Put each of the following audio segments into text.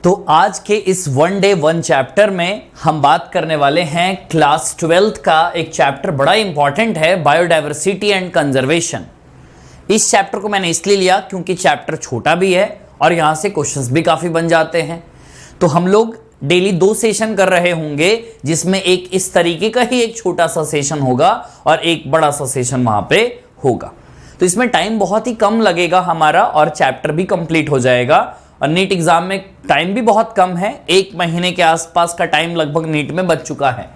तो आज के इस वन डे वन चैप्टर में हम बात करने वाले हैं क्लास 12th का एक चैप्टर बड़ा इंपॉर्टेंट है, बायोडायवर्सिटी एंड कंजर्वेशन। इस चैप्टर को मैंने इसलिए लिया क्योंकि चैप्टर छोटा भी है और यहाँ से क्वेश्चंस भी काफ़ी बन जाते हैं। तो हम लोग डेली 2 सेशन कर रहे होंगे, जिसमें एक इस तरीके का ही एक छोटा सा सेशन होगा और एक बड़ा सा सेशन वहाँ पे होगा। तो इसमें टाइम बहुत ही कम लगेगा हमारा और चैप्टर भी कंप्लीट हो जाएगा। और नीट एग्जाम में टाइम भी बहुत कम है, 1 महीने के आसपास का टाइम लगभग नीट में बच चुका है।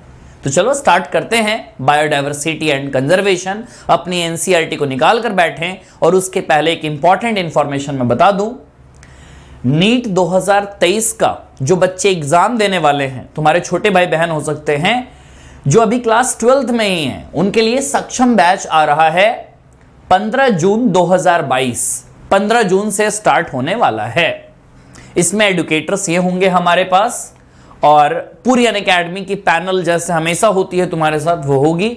तो चलो स्टार्ट करते हैं। बायोडायवर्सिटी एंड कंजर्वेशन अपनी एनसीईआरटी को निकाल कर बैठें। और उसके पहले एक इंपॉर्टेंट इंफॉर्मेशन मैं बता दूं, नीट 2023 का जो बच्चे एग्जाम देने वाले हैं, तुम्हारे छोटे भाई बहन हो सकते हैं जो अभी क्लास 12th में ही हैं, उनके लिए सक्षम बैच आ रहा है 15 जून 2022। 15 जून से स्टार्ट होने वाला है। इसमें एडुकेटर्स ये होंगे हमारे पास और पूरी अनअकैडमी की पैनल जैसे हमेशा होती है तुम्हारे साथ वो होगी।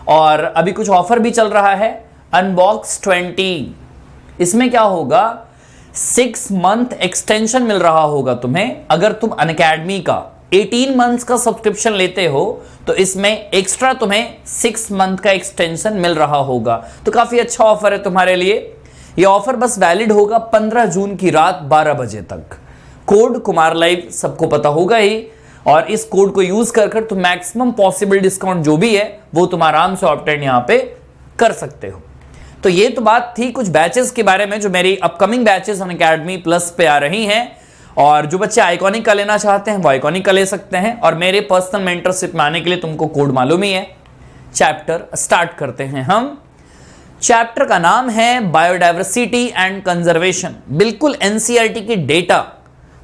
और अभी कुछ ऑफर भी चल रहा है, अनबॉक्स 20। इसमें क्या होगा, 6 मंथ एक्सटेंशन मिल रहा होगा तुम्हें। अगर तुम अनअकैडमी का 18 मंथ्स का सब्सक्रिप्शन लेते हो तो इसमें एक्स्ट्रा तुम्हें 6 मंथ का एक्सटेंशन मिल रहा होगा। तो काफी अच्छा ऑफर है तुम्हारे लिए। ये ऑफर बस वैलिड होगा 15 जून की रात 12 बजे तक। कोड कुमार लाइव सबको पता होगा ही, और इस कोड को यूज कर तुम मैक्सिमम पॉसिबल डिस्काउंट जो भी है वो तुम आराम से ऑब्टेन यहां पे कर सकते हो। तो ये तो बात थी कुछ बैचेस के बारे में जो मेरी अपकमिंग बैचेस अनअकैडमी प्लस पे आ रही हैं। और जो बच्चे आइकॉनिक का लेना चाहते हैं वो आइकॉनिक का ले सकते हैं। और मेरे पर्सनल मेंटरशिप में आने के लिए तुमको कोड मालूम ही है। चैप्टर स्टार्ट करते हैं हम। चैप्टर का नाम है बायोडायवर्सिटी एंड कंजर्वेशन। बिल्कुल एनसीईआरटी की डेटा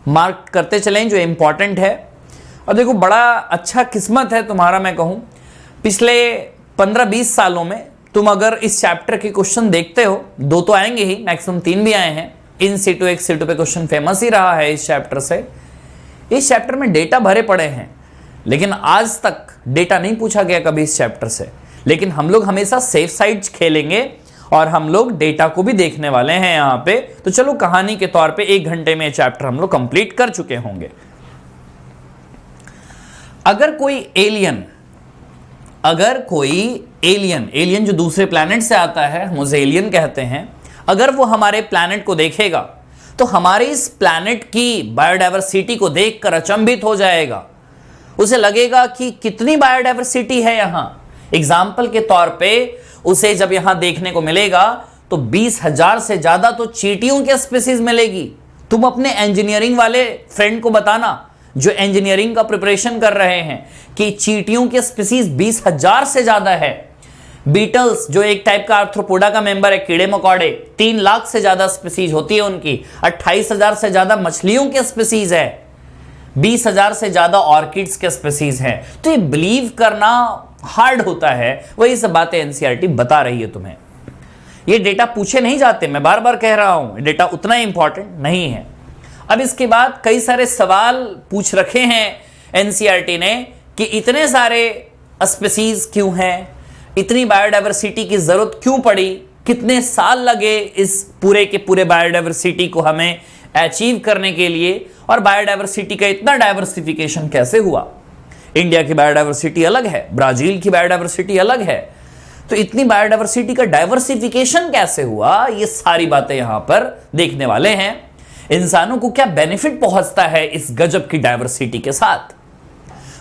मार्क करते चलें जो इंपॉर्टेंट है। और देखो बड़ा अच्छा किस्मत है तुम्हारा, मैं कहूं पिछले 15-20 सालों में तुम अगर इस चैप्टर के क्वेश्चन देखते हो, 2 तो आएंगे ही, मैक्सिमम 3 भी आए हैं। इन सीटू एक सीटू पे क्वेश्चन फेमस ही रहा है इस चैप्टर से। इस चैप्टर में डेटा भरे पड़े हैं, लेकिन आज तक डेटा नहीं पूछा गया कभी इस चैप्टर से। लेकिन हम लोग हमेशा सेफ साइड खेलेंगे और हम लोग डेटा को भी देखने वाले हैं यहां पे। तो चलो कहानी के तौर पे 1 घंटे में चैप्टर हम लोग कंप्लीट कर चुके होंगे। अगर कोई एलियन जो दूसरे प्लैनेट से आता है, हम उसे एलियन कहते हैं, अगर वो हमारे प्लैनेट को देखेगा तो हमारे इस प्लैनेट की बायोडायवर्सिटी को देखकर अचंभित हो जाएगा। उसे लगेगा कि कितनी बायोडायवर्सिटी है यहां। एग्जाम्पल के तौर पे उसे जब यहां देखने को मिलेगा तो 20,000 से ज्यादा तो चींटियों की स्पीसीज मिलेगी। तुम अपने इंजीनियरिंग वाले फ्रेंड को बताना जो इंजीनियरिंग का प्रिपरेशन कर रहे हैं कि चींटियों की स्पीसीज 20,000 से ज्यादा है। बीटल्स जो एक टाइप का आर्थ्रोपोडा का मेंबर है, कीड़े मकोड़े, 3 लाख से ज्यादा स्पीसीज होती है उनकी। 28,000 से ज्यादा मछलियों की स्पीसीज है। 20,000 से ज्यादा ऑर्किड्स के स्पीसीज हैं। तो ये बिलीव करना हार्ड होता है। वही सब बातें एनसीईआरटी बता रही है तुम्हें। ये डेटा पूछे नहीं जाते, मैं बार बार कह रहा हूं, डेटा उतना इंपॉर्टेंट नहीं है। अब इसके बाद कई सारे सवाल पूछ रखे हैं एनसीईआरटी ने कि इतने सारे स्पीसीज क्यों हैं, इतनी बायोडायवर्सिटी की जरूरत क्यों पड़ी, कितने साल लगे इस पूरे के पूरे बायोडायवर्सिटी को हमें अचीव करने के लिए, और बायोडायवर्सिटी का इतना डायवर्सिफिकेशन कैसे हुआ। इंडिया की बायोडायवर्सिटी अलग है, ब्राजील की बायोडायवर्सिटी अलग है। तो इतनी बायोडायवर्सिटी का डायवर्सिफिकेशन कैसे हुआ, ये सारी बातें यहां पर देखने वाले हैं। इंसानों को क्या बेनिफिट पहुंचता है इस गजब की डायवर्सिटी के साथ,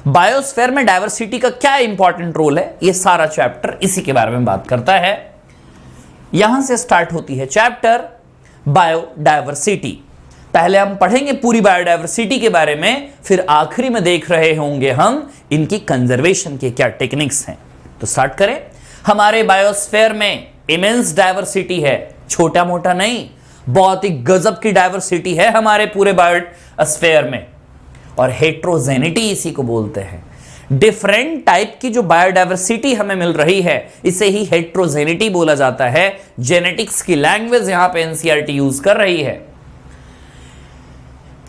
बायोस्फीयर में डायवर्सिटी का क्या इंपॉर्टेंट रोल है, ये सारा चैप्टर इसी के बारे में बात करता है। यहां से स्टार्ट होती है चैप्टर बायोडायवर्सिटी। पहले हम पढ़ेंगे पूरी बायोडायवर्सिटी के बारे में, फिर आखिरी में देख रहे होंगे हम इनकी कंजर्वेशन के क्या टेक्निक्स हैं। तो स्टार्ट करें। हमारे बायोस्फीयर में इमेंस डायवर्सिटी है, छोटा मोटा नहीं, बहुत ही गजब की डायवर्सिटी है हमारे पूरे बायोस्फीयर में। और हेट्रोजेनिटी इसी को बोलते हैं। डिफरेंट टाइप की जो बायोडायवर्सिटी हमें मिल रही है इसे ही हेट्रोजेनिटी बोला जाता है। जेनेटिक्स की लैंग्वेज यहां पे एनसीईआरटी यूज कर रही है।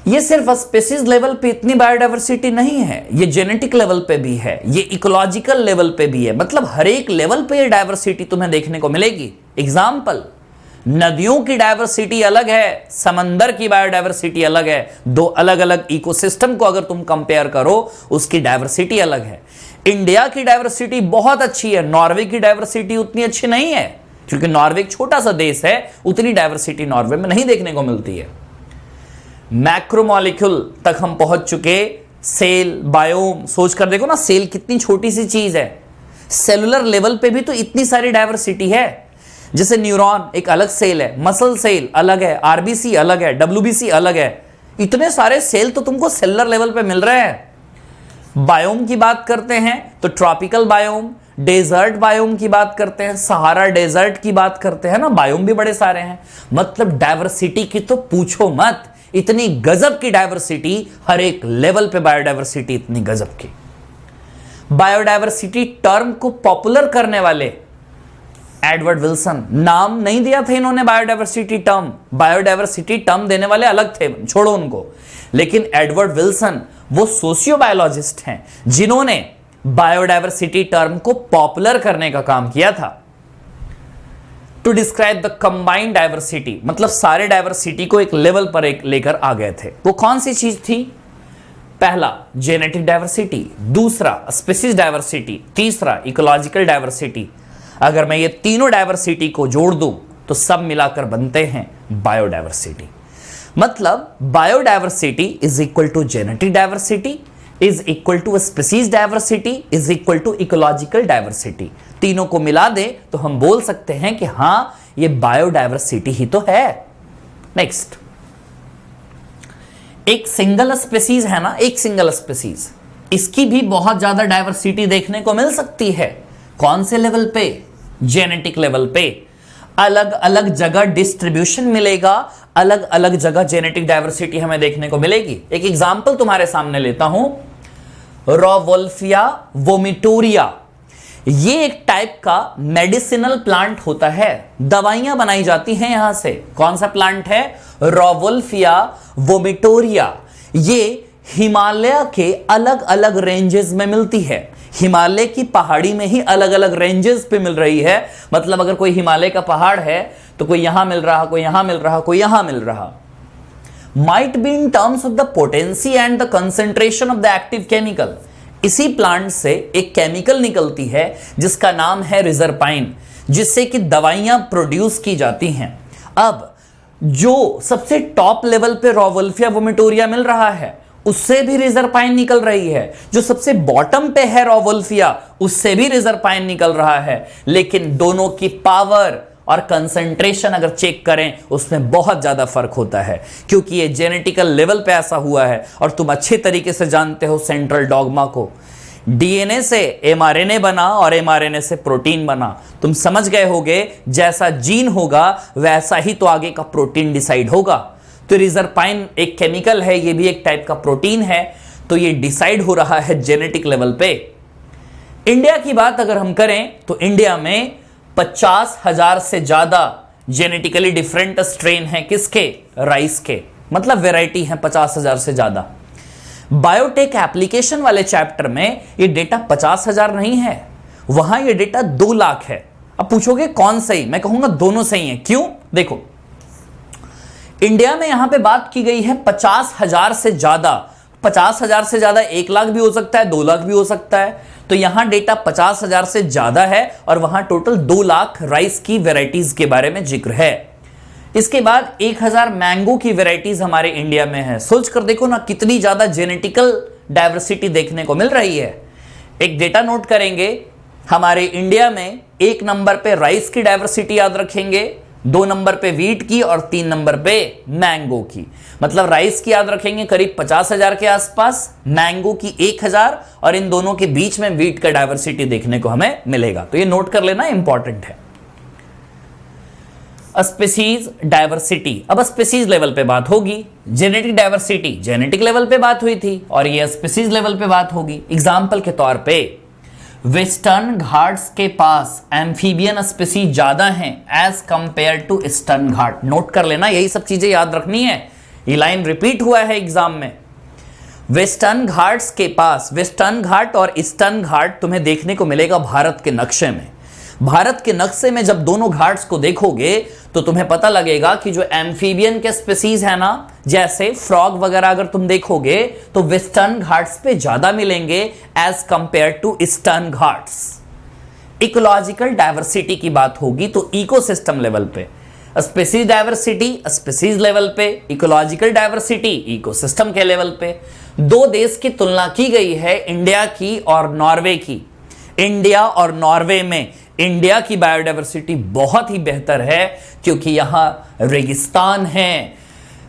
ये सिर्फ स्पीसीज लेवल पे इतनी बायोडायवर्सिटी नहीं है, ये जेनेटिक लेवल पे भी है, ये इकोलॉजिकल लेवल पे भी है। मतलब हर एक लेवल पे ये डायवर्सिटी तुम्हें देखने को मिलेगी। एग्जाम्पल, नदियों की डायवर्सिटी अलग है, समंदर की बायोडायवर्सिटी अलग है। दो अलग अलग इकोसिस्टम को अगर तुम कंपेयर करो, उसकी डायवर्सिटी अलग है। इंडिया की डायवर्सिटी बहुत अच्छी है, नॉर्वे की डायवर्सिटी उतनी अच्छी नहीं है, क्योंकि नॉर्वे एक छोटा सा देश है, उतनी डायवर्सिटी नॉर्वे में नहीं देखने को मिलती है। मैक्रोमोलिक्यूल तक हम पहुंच चुके। सेल, बायोम, सोच कर देखो ना, सेल कितनी छोटी सी चीज है, सेलुलर लेवल पे भी तो इतनी सारी डायवर्सिटी है। जैसे न्यूरॉन एक अलग सेल है, मसल सेल अलग है, आरबीसी अलग है, डब्ल्यूबीसी अलग है, इतने सारे सेल तो तुमको सेलुलर लेवल पे मिल रहे हैं। बायोम की बात करते हैं तो ट्रॉपिकल बायोम, डेजर्ट बायोम की बात करते हैं, सहारा डेजर्ट की बात करते हैं ना, बायोम भी बड़े सारे हैं। मतलब डायवर्सिटी की तो पूछो मत, इतनी गजब की डायवर्सिटी, हर एक लेवल पे बायोडायवर्सिटी इतनी गजब की। बायोडायवर्सिटी टर्म को पॉपुलर करने वाले एडवर्ड विल्सन, नाम नहीं दिया था इन्होंने बायोडायवर्सिटी टर्म, बायोडायवर्सिटी टर्म देने वाले अलग थे, छोड़ो उनको। लेकिन एडवर्ड विल्सन वो सोशियोबायोलॉजिस्ट हैं जिन्होंने बायोडायवर्सिटी टर्म को पॉपुलर करने का काम किया था। To describe the combined diversity, मतलब सारे डायवर्सिटी को एक लेवल पर एक लेकर आ गए थे। वो कौन सी चीज थी? पहला जेनेटिक डायवर्सिटी, दूसरा स्पीशीज डायवर्सिटी, तीसरा इकोलॉजिकल डायवर्सिटी। अगर मैं ये तीनों डायवर्सिटी को जोड़ दूं तो सब मिलाकर बनते हैं बायोडायवर्सिटी। मतलब biodiversity is equal to genetic diversity is equal to species diversity is equal to ecological diversity. तीनों को मिला दें तो हम बोल सकते हैं कि हां, ये बायोडायवर्सिटी ही तो है। नेक्स्ट, एक सिंगल स्पीशीज है ना, एक सिंगल स्पीशीज, इसकी भी बहुत ज्यादा डायवर्सिटी देखने को मिल सकती है। कौन से लेवल पे? जेनेटिक लेवल पे। अलग अलग जगह डिस्ट्रीब्यूशन मिलेगा, अलग अलग जगह जेनेटिक डायवर्सिटी हमें देखने को मिलेगी। एक एग्जांपल तुम्हारे सामने लेता हूं, रोवोल्फिया वोमिटोरिया। ये एक टाइप का मेडिसिनल प्लांट होता है, दवाइयां बनाई जाती हैं यहां से। कौन सा प्लांट है? Rauvolfia vomitoria. ये हिमालय के अलग अलग रेंजेस में मिलती है, हिमालय की पहाड़ी में ही अलग अलग रेंजेस पे मिल रही है। मतलब अगर कोई हिमालय का पहाड़ है तो कोई यहां मिल रहा, कोई यहां मिल रहा, कोई यहां मिल रहा। Might be in terms of the potency and the concentration of the active chemical. इसी प्लांट से एक केमिकल निकलती है जिसका नाम है रिजरपाइन, जिससे कि दवाइयां प्रोड्यूस की जाती हैं। अब जो सबसे टॉप लेवल पे रोवोल्फिया वोमिटोरिया मिल रहा है, उससे भी रिजरपाइन निकल रही है। जो सबसे बॉटम पे है रोवोल्फिया, उससे भी रिजरपाइन निकल रहा है। लेकिन दोनों की पावर और कंसंट्रेशन अगर चेक करें, उसमें बहुत ज्यादा फर्क होता है, क्योंकि ये जेनेटिकल लेवल पे ऐसा हुआ है। और तुम अच्छे तरीके से जानते हो सेंट्रल डॉगमा को, डीएनए से एमआरएनए बना और एमआरएनए से प्रोटीन बना। तुम समझ गए होगे, जैसा जीन होगा वैसा ही तो आगे का प्रोटीन डिसाइड होगा। तो रिजरपाइन एक केमिकल है, ये भी एक टाइप का प्रोटीन है। तो ये डिसाइड हो रहा है जेनेटिक लेवल पे। इंडिया की बात अगर हम करें तो इंडिया में 50,000 से ज्यादा जेनेटिकली डिफरेंट स्ट्रेन है। किसके? राइस के। मतलब वैरायटी है 50,000 से ज्यादा। बायोटेक एप्लीकेशन वाले चैप्टर में ये डेटा 50,000 नहीं है, वहां ये डेटा 2 लाख है। अब पूछोगे कौन सही? मैं कहूंगा दोनों सही है। क्यों? देखो, इंडिया में यहां पे बात की गई है 50,000 से ज्यादा। 50,000 से ज्यादा 1 लाख भी हो सकता है, 2 लाख भी हो सकता है। तो यहां डेटा 50,000 से ज्यादा है और वहां टोटल 2 लाख राइस की वैरायटीज के बारे में जिक्र है। इसके बाद 1000 मैंगो की वैरायटीज हमारे इंडिया में है। सोच कर देखो ना, कितनी ज्यादा जेनेटिकल डायवर्सिटी देखने को मिल रही है। एक डेटा नोट करेंगे, हमारे इंडिया में 1 नंबर पे राइस की डायवर्सिटी याद रखेंगे, 2 नंबर पे वीट की और 3 नंबर पे मैंगो की। मतलब राइस की याद रखेंगे करीब 50,000 के आसपास, मैंगो की 1000, और इन दोनों के बीच में वीट का डायवर्सिटी देखने को हमें मिलेगा। तो ये नोट कर लेना, इंपॉर्टेंट है। स्पीशीज डायवर्सिटी, अब स्पीशीज लेवल पे बात होगी। जेनेटिक डायवर्सिटी जेनेटिक लेवल पे बात हुई थी और ये स्पीशीज लेवल पे बात होगी। एग्जाम्पल के तौर पे वेस्टर्न घाट्स के पास एम्फीबियन स्पीसीज ज्यादा हैं as compare to eastern Ghat. Note कर लेना, यही सब चीजें याद रखनी है। ये लाइन रिपीट हुआ है एग्जाम में। वेस्टर्न घाट्स के पास, वेस्टर्न घाट और ईस्टर्न घाट तुम्हें देखने को मिलेगा भारत के नक्शे में। भारत के नक्शे में जब दोनों घाट्स को देखोगे तो तुम्हें पता लगेगा कि जो एम्फीबियन के स्पीसीज है ना, जैसे फ्रॉग वगैरह अगर तुम देखोगे तो वेस्टर्न घाट्स पे ज्यादा मिलेंगे as compare to eastern Ghats. Ecological diversity की बात होगी तो इकोसिस्टम लेवल पे, स्पीसीज डाइवर्सिटी स्पीसीज लेवल पे, इकोलॉजिकल डाइवर्सिटी इकोसिस्टम के लेवल पे। दो देश की तुलना की गई है, इंडिया की और नॉर्वे की। इंडिया और नॉर्वे में इंडिया की बायोडाइवर्सिटी बहुत ही बेहतर है क्योंकि यहां रेगिस्तान है,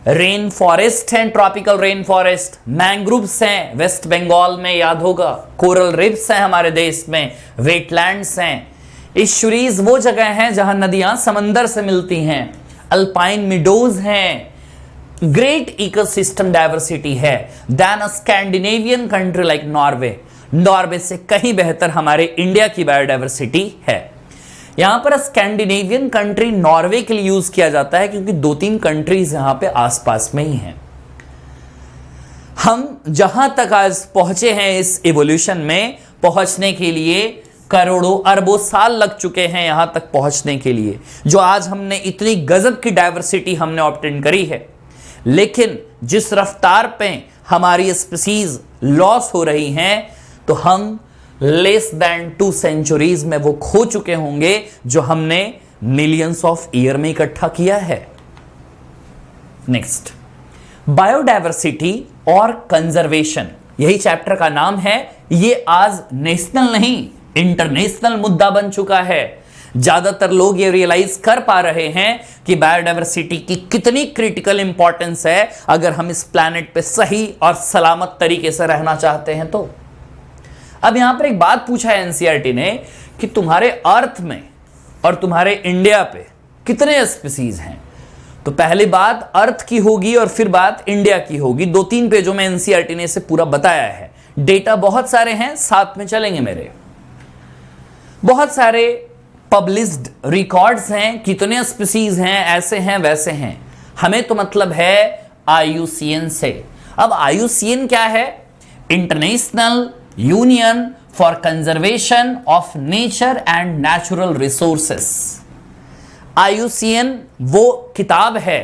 रेन फॉरेस्ट हैं, ट्रॉपिकल रेन फॉरेस्ट, मैंग्रोव्स हैं वेस्ट बंगाल में, याद होगा, कोरल रिफ्स हैं हमारे देश में, वेटलैंड्स हैं, इश्यूरीज वो जगह हैं जहां नदियां समंदर से मिलती हैं, अल्पाइन मिडोज हैं, ग्रेट इकोसिस्टम डाइवर्सिटी है then a Scandinavian country like Norway. Norway से कहीं बेहतर हमारे इंडिया की बायोडाइवर्सिटी है। यहां पर स्कैंडिनेवियन कंट्री नॉर्वे के लिए यूज किया जाता है क्योंकि 2-3 कंट्रीज यहां पे आसपास में ही हैं। हम जहां तक आज पहुंचे हैं इस इवोल्यूशन में पहुंचने के लिए करोड़ों अरबों साल लग चुके हैं यहां तक पहुंचने के लिए, जो आज हमने इतनी गजब की डाइवर्सिटी हमने ऑब्टेन करी है। लेकिन जिस रफ्तार पे हमारी स्पीसीज लॉस हो रही हैं तो हम लेस देन 2 सेंचुरीज में वो खो चुके होंगे जो हमने मिलियंस ऑफ ईयर में इकट्ठा किया है। नेक्स्ट, बायोडाइवर्सिटी और कंजर्वेशन, यही चैप्टर का नाम है। ये आज नेशनल नहीं इंटरनेशनल मुद्दा बन चुका है। ज्यादातर लोग ये रियलाइज कर पा रहे हैं कि बायोडाइवर्सिटी की कितनी क्रिटिकल इंपॉर्टेंस है अगर हम इस प्लैनेट पे सही और सलामत तरीके से रहना चाहते हैं तो। अब यहां पर एक बात पूछा है एनसीईआरटी ने कि तुम्हारे अर्थ में और तुम्हारे इंडिया पे कितने स्पीसीज हैं। तो पहली बात अर्थ की होगी और फिर बात इंडिया की होगी। 2-3 पेजों में एनसीईआरटी ने इसे पूरा बताया है। डेटा बहुत सारे हैं, साथ में चलेंगे मेरे। बहुत सारे पब्लिश्ड रिकॉर्ड्स हैं, कितने स्पीसीज हैं, ऐसे हैं वैसे हैं। हमें तो मतलब है IUCN से। अब IUCN क्या है? International union for conservation of nature and natural resources. IUCN वो किताब है,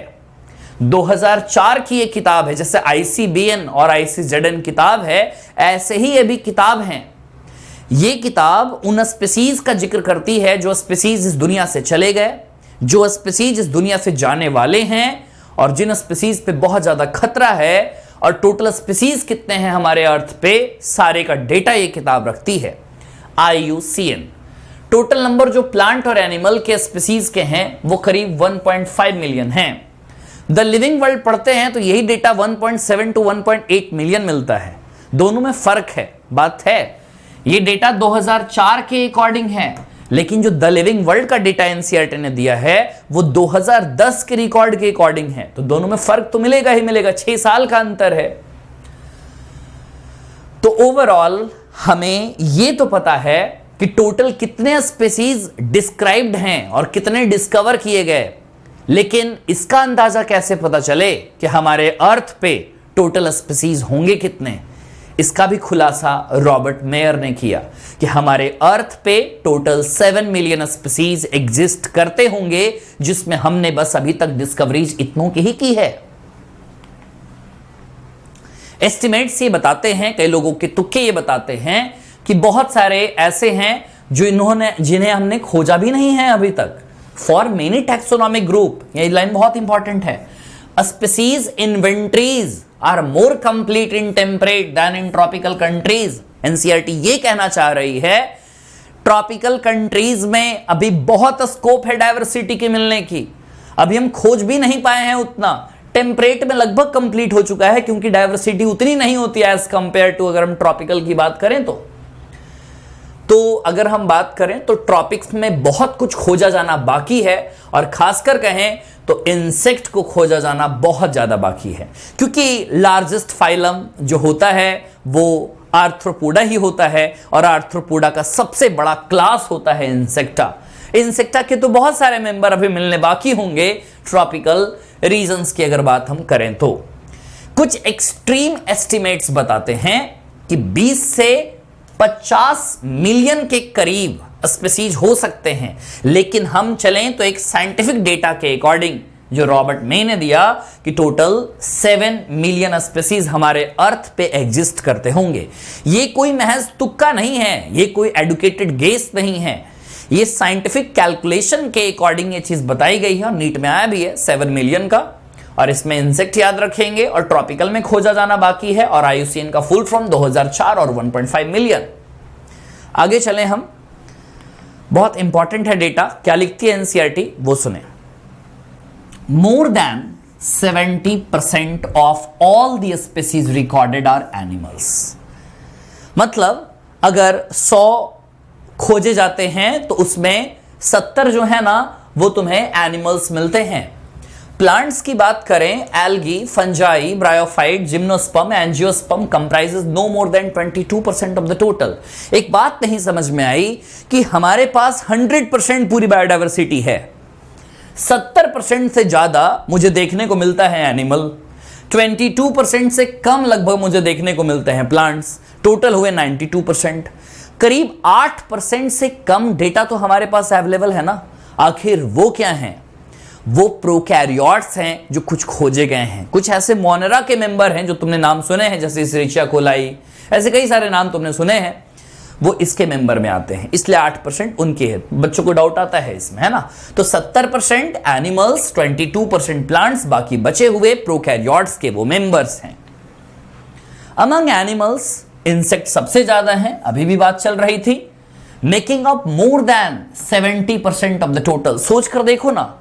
2004 की ये किताब है। जैसे ICBN और ICZN किताब है, ऐसे ही ये भी किताब है। ये किताब उन स्पीसीज का जिक्र करती है जो स्पीसीज इस दुनिया से चले गए, जो स्पीसीज इस दुनिया से जाने वाले हैं और जिन स्पीसीज पे बहुत ज्यादा खतरा है, और टोटल स्पीसीज कितने हैं हमारे अर्थ पे, सारे का डेटा ये किताब रखती है IUCN। टोटल नंबर जो प्लांट और एनिमल के स्पीसीज के हैं वो करीब 1.5 मिलियन हैं। द लिविंग वर्ल्ड पढ़ते हैं तो यही डेटा 1.7 to 1.8 मिलियन मिलता है। दोनों में फर्क है, बात है। ये डेटा 2004 के अकॉर्डिंग है, लेकिन जो द लिविंग वर्ल्ड का डेटा एनसीईआरटी ने दिया है वो 2010 के रिकॉर्ड के अकॉर्डिंग है। तो दोनों में फर्क तो मिलेगा ही मिलेगा, 6 साल का अंतर है। तो ओवरऑल हमें ये तो पता है कि टोटल कितने स्पीसीज डिस्क्राइब्ड हैं और कितने डिस्कवर किए गए, लेकिन इसका अंदाजा कैसे पता चले कि हमारे अर्थ पे टोटल स्पीसीज होंगे कितने, इसका भी खुलासा रॉबर्ट मेयर ने किया कि हमारे अर्थ पे टोटल 7 मिलियन स्पीसीज एग्जिस्ट करते होंगे, जिसमें हमने बस अभी तक डिस्कवरीज इतनों की ही की है। एस्टिमेट्स ये बताते हैं, कई लोगों के तुक्के ये बताते हैं कि बहुत सारे ऐसे हैं जिन्हें हमने खोजा भी नहीं है अभी तक। फॉर मेनी टैक्सोनॉमिक ग्रुप, ये लाइन बहुत इंपॉर्टेंट है, species inventories are more complete in temperate than in tropical countries. NCERT ये कहना चाह रही है ट्रॉपिकल कंट्रीज में अभी बहुत स्कोप है डाइवर्सिटी के मिलने की, अभी हम खोज भी नहीं पाए हैं उतना। टेम्परेट में लगभग कंप्लीट हो चुका है क्योंकि डाइवर्सिटी उतनी नहीं होती एज कंपेयर टू अगर हम ट्रॉपिकल की बात करें तो अगर हम बात करें तो ट्रॉपिक्स में बहुत कुछ खोजा जाना बाकी है, और खासकर कहें तो इंसेक्ट को खोजा जाना बहुत ज्यादा बाकी है, क्योंकि लार्जेस्ट फाइलम जो होता है वो आर्थ्रोपोडा ही होता है, और आर्थ्रोपोडा का सबसे बड़ा क्लास होता है इंसेक्टा। इंसेक्टा के तो बहुत सारे मेंबर अभी मिलने बाकी होंगे ट्रॉपिकल रीजन्स की अगर बात हम करें तो। कुछ एक्सट्रीम एस्टिमेट्स बताते हैं कि 20 से 50 मिलियन के करीब स्पीसीज हो सकते हैं, लेकिन हम चलें तो एक साइंटिफिक डेटा के अकॉर्डिंग जो रॉबर्ट मे ने दिया कि टोटल 7 मिलियन स्पीसीज हमारे अर्थ पे एग्जिस्ट करते होंगे। ये कोई महज तुक्का नहीं है, ये कोई एडुकेटेड गेस नहीं है, ये साइंटिफिक कैलकुलेशन के अकॉर्डिंग ये चीज बताई गई है और नीट में आया भी है 7 मिलियन का। और इसमें इंसेक्ट याद रखेंगे और ट्रॉपिकल में खोजा जाना बाकी है, और IUCN का फुल फॉर्म 2004 और 1.5 मिलियन। आगे चलें हम, बहुत इंपॉर्टेंट है डेटा, क्या लिखती है NCERT वो सुने। More than 70% of all the species recorded are animals। मतलब अगर 100 खोजे जाते हैं तो उसमें 70 जो है ना वो तुम्हें एनिमल्स मिलते हैं। प्लांट्स की बात करें, algae, fungi, bryophyte, gymnosperm, angiosperm comprises no more than 22% of the total. एक बात नहीं समझ में आई कि हमारे पास 100% पूरी बायोडाइवर्सिटी है, 70% से ज्यादा मुझे देखने को मिलता है एनिमल, 22% से कम लगभग मुझे देखने को मिलते हैं प्लांट्स, टोटल हुए 92%। करीब 8% से कम डेटा तो हमारे पास अवेलेबल है ना। आखिर वो क्या हैं? वो प्रोकैरियोट्स हैं जो कुछ खोजे गए हैं। कुछ ऐसे मोनेरा के मेंबर हैं जो तुमने नाम सुने हैं, जैसे इशरिचिया कोलाई, ऐसे कई सारे नाम तुमने सुने हैं, वो इसके मेंबर में आते हैं, इसलिए 8% उनके है। बच्चों को डाउट आता है इसमें, है ना। तो 70% एनिमल्स, 22% प्लांट्स, बाकी बचे हुए प्रोकैरियोट्स के वो मेंबर्स हैं। अमंग एनिमल्स इंसेक्ट सबसे ज्यादा हैं, अभी भी बात चल रही थी, making up more than 70% of the total. सोच कर देखो ना,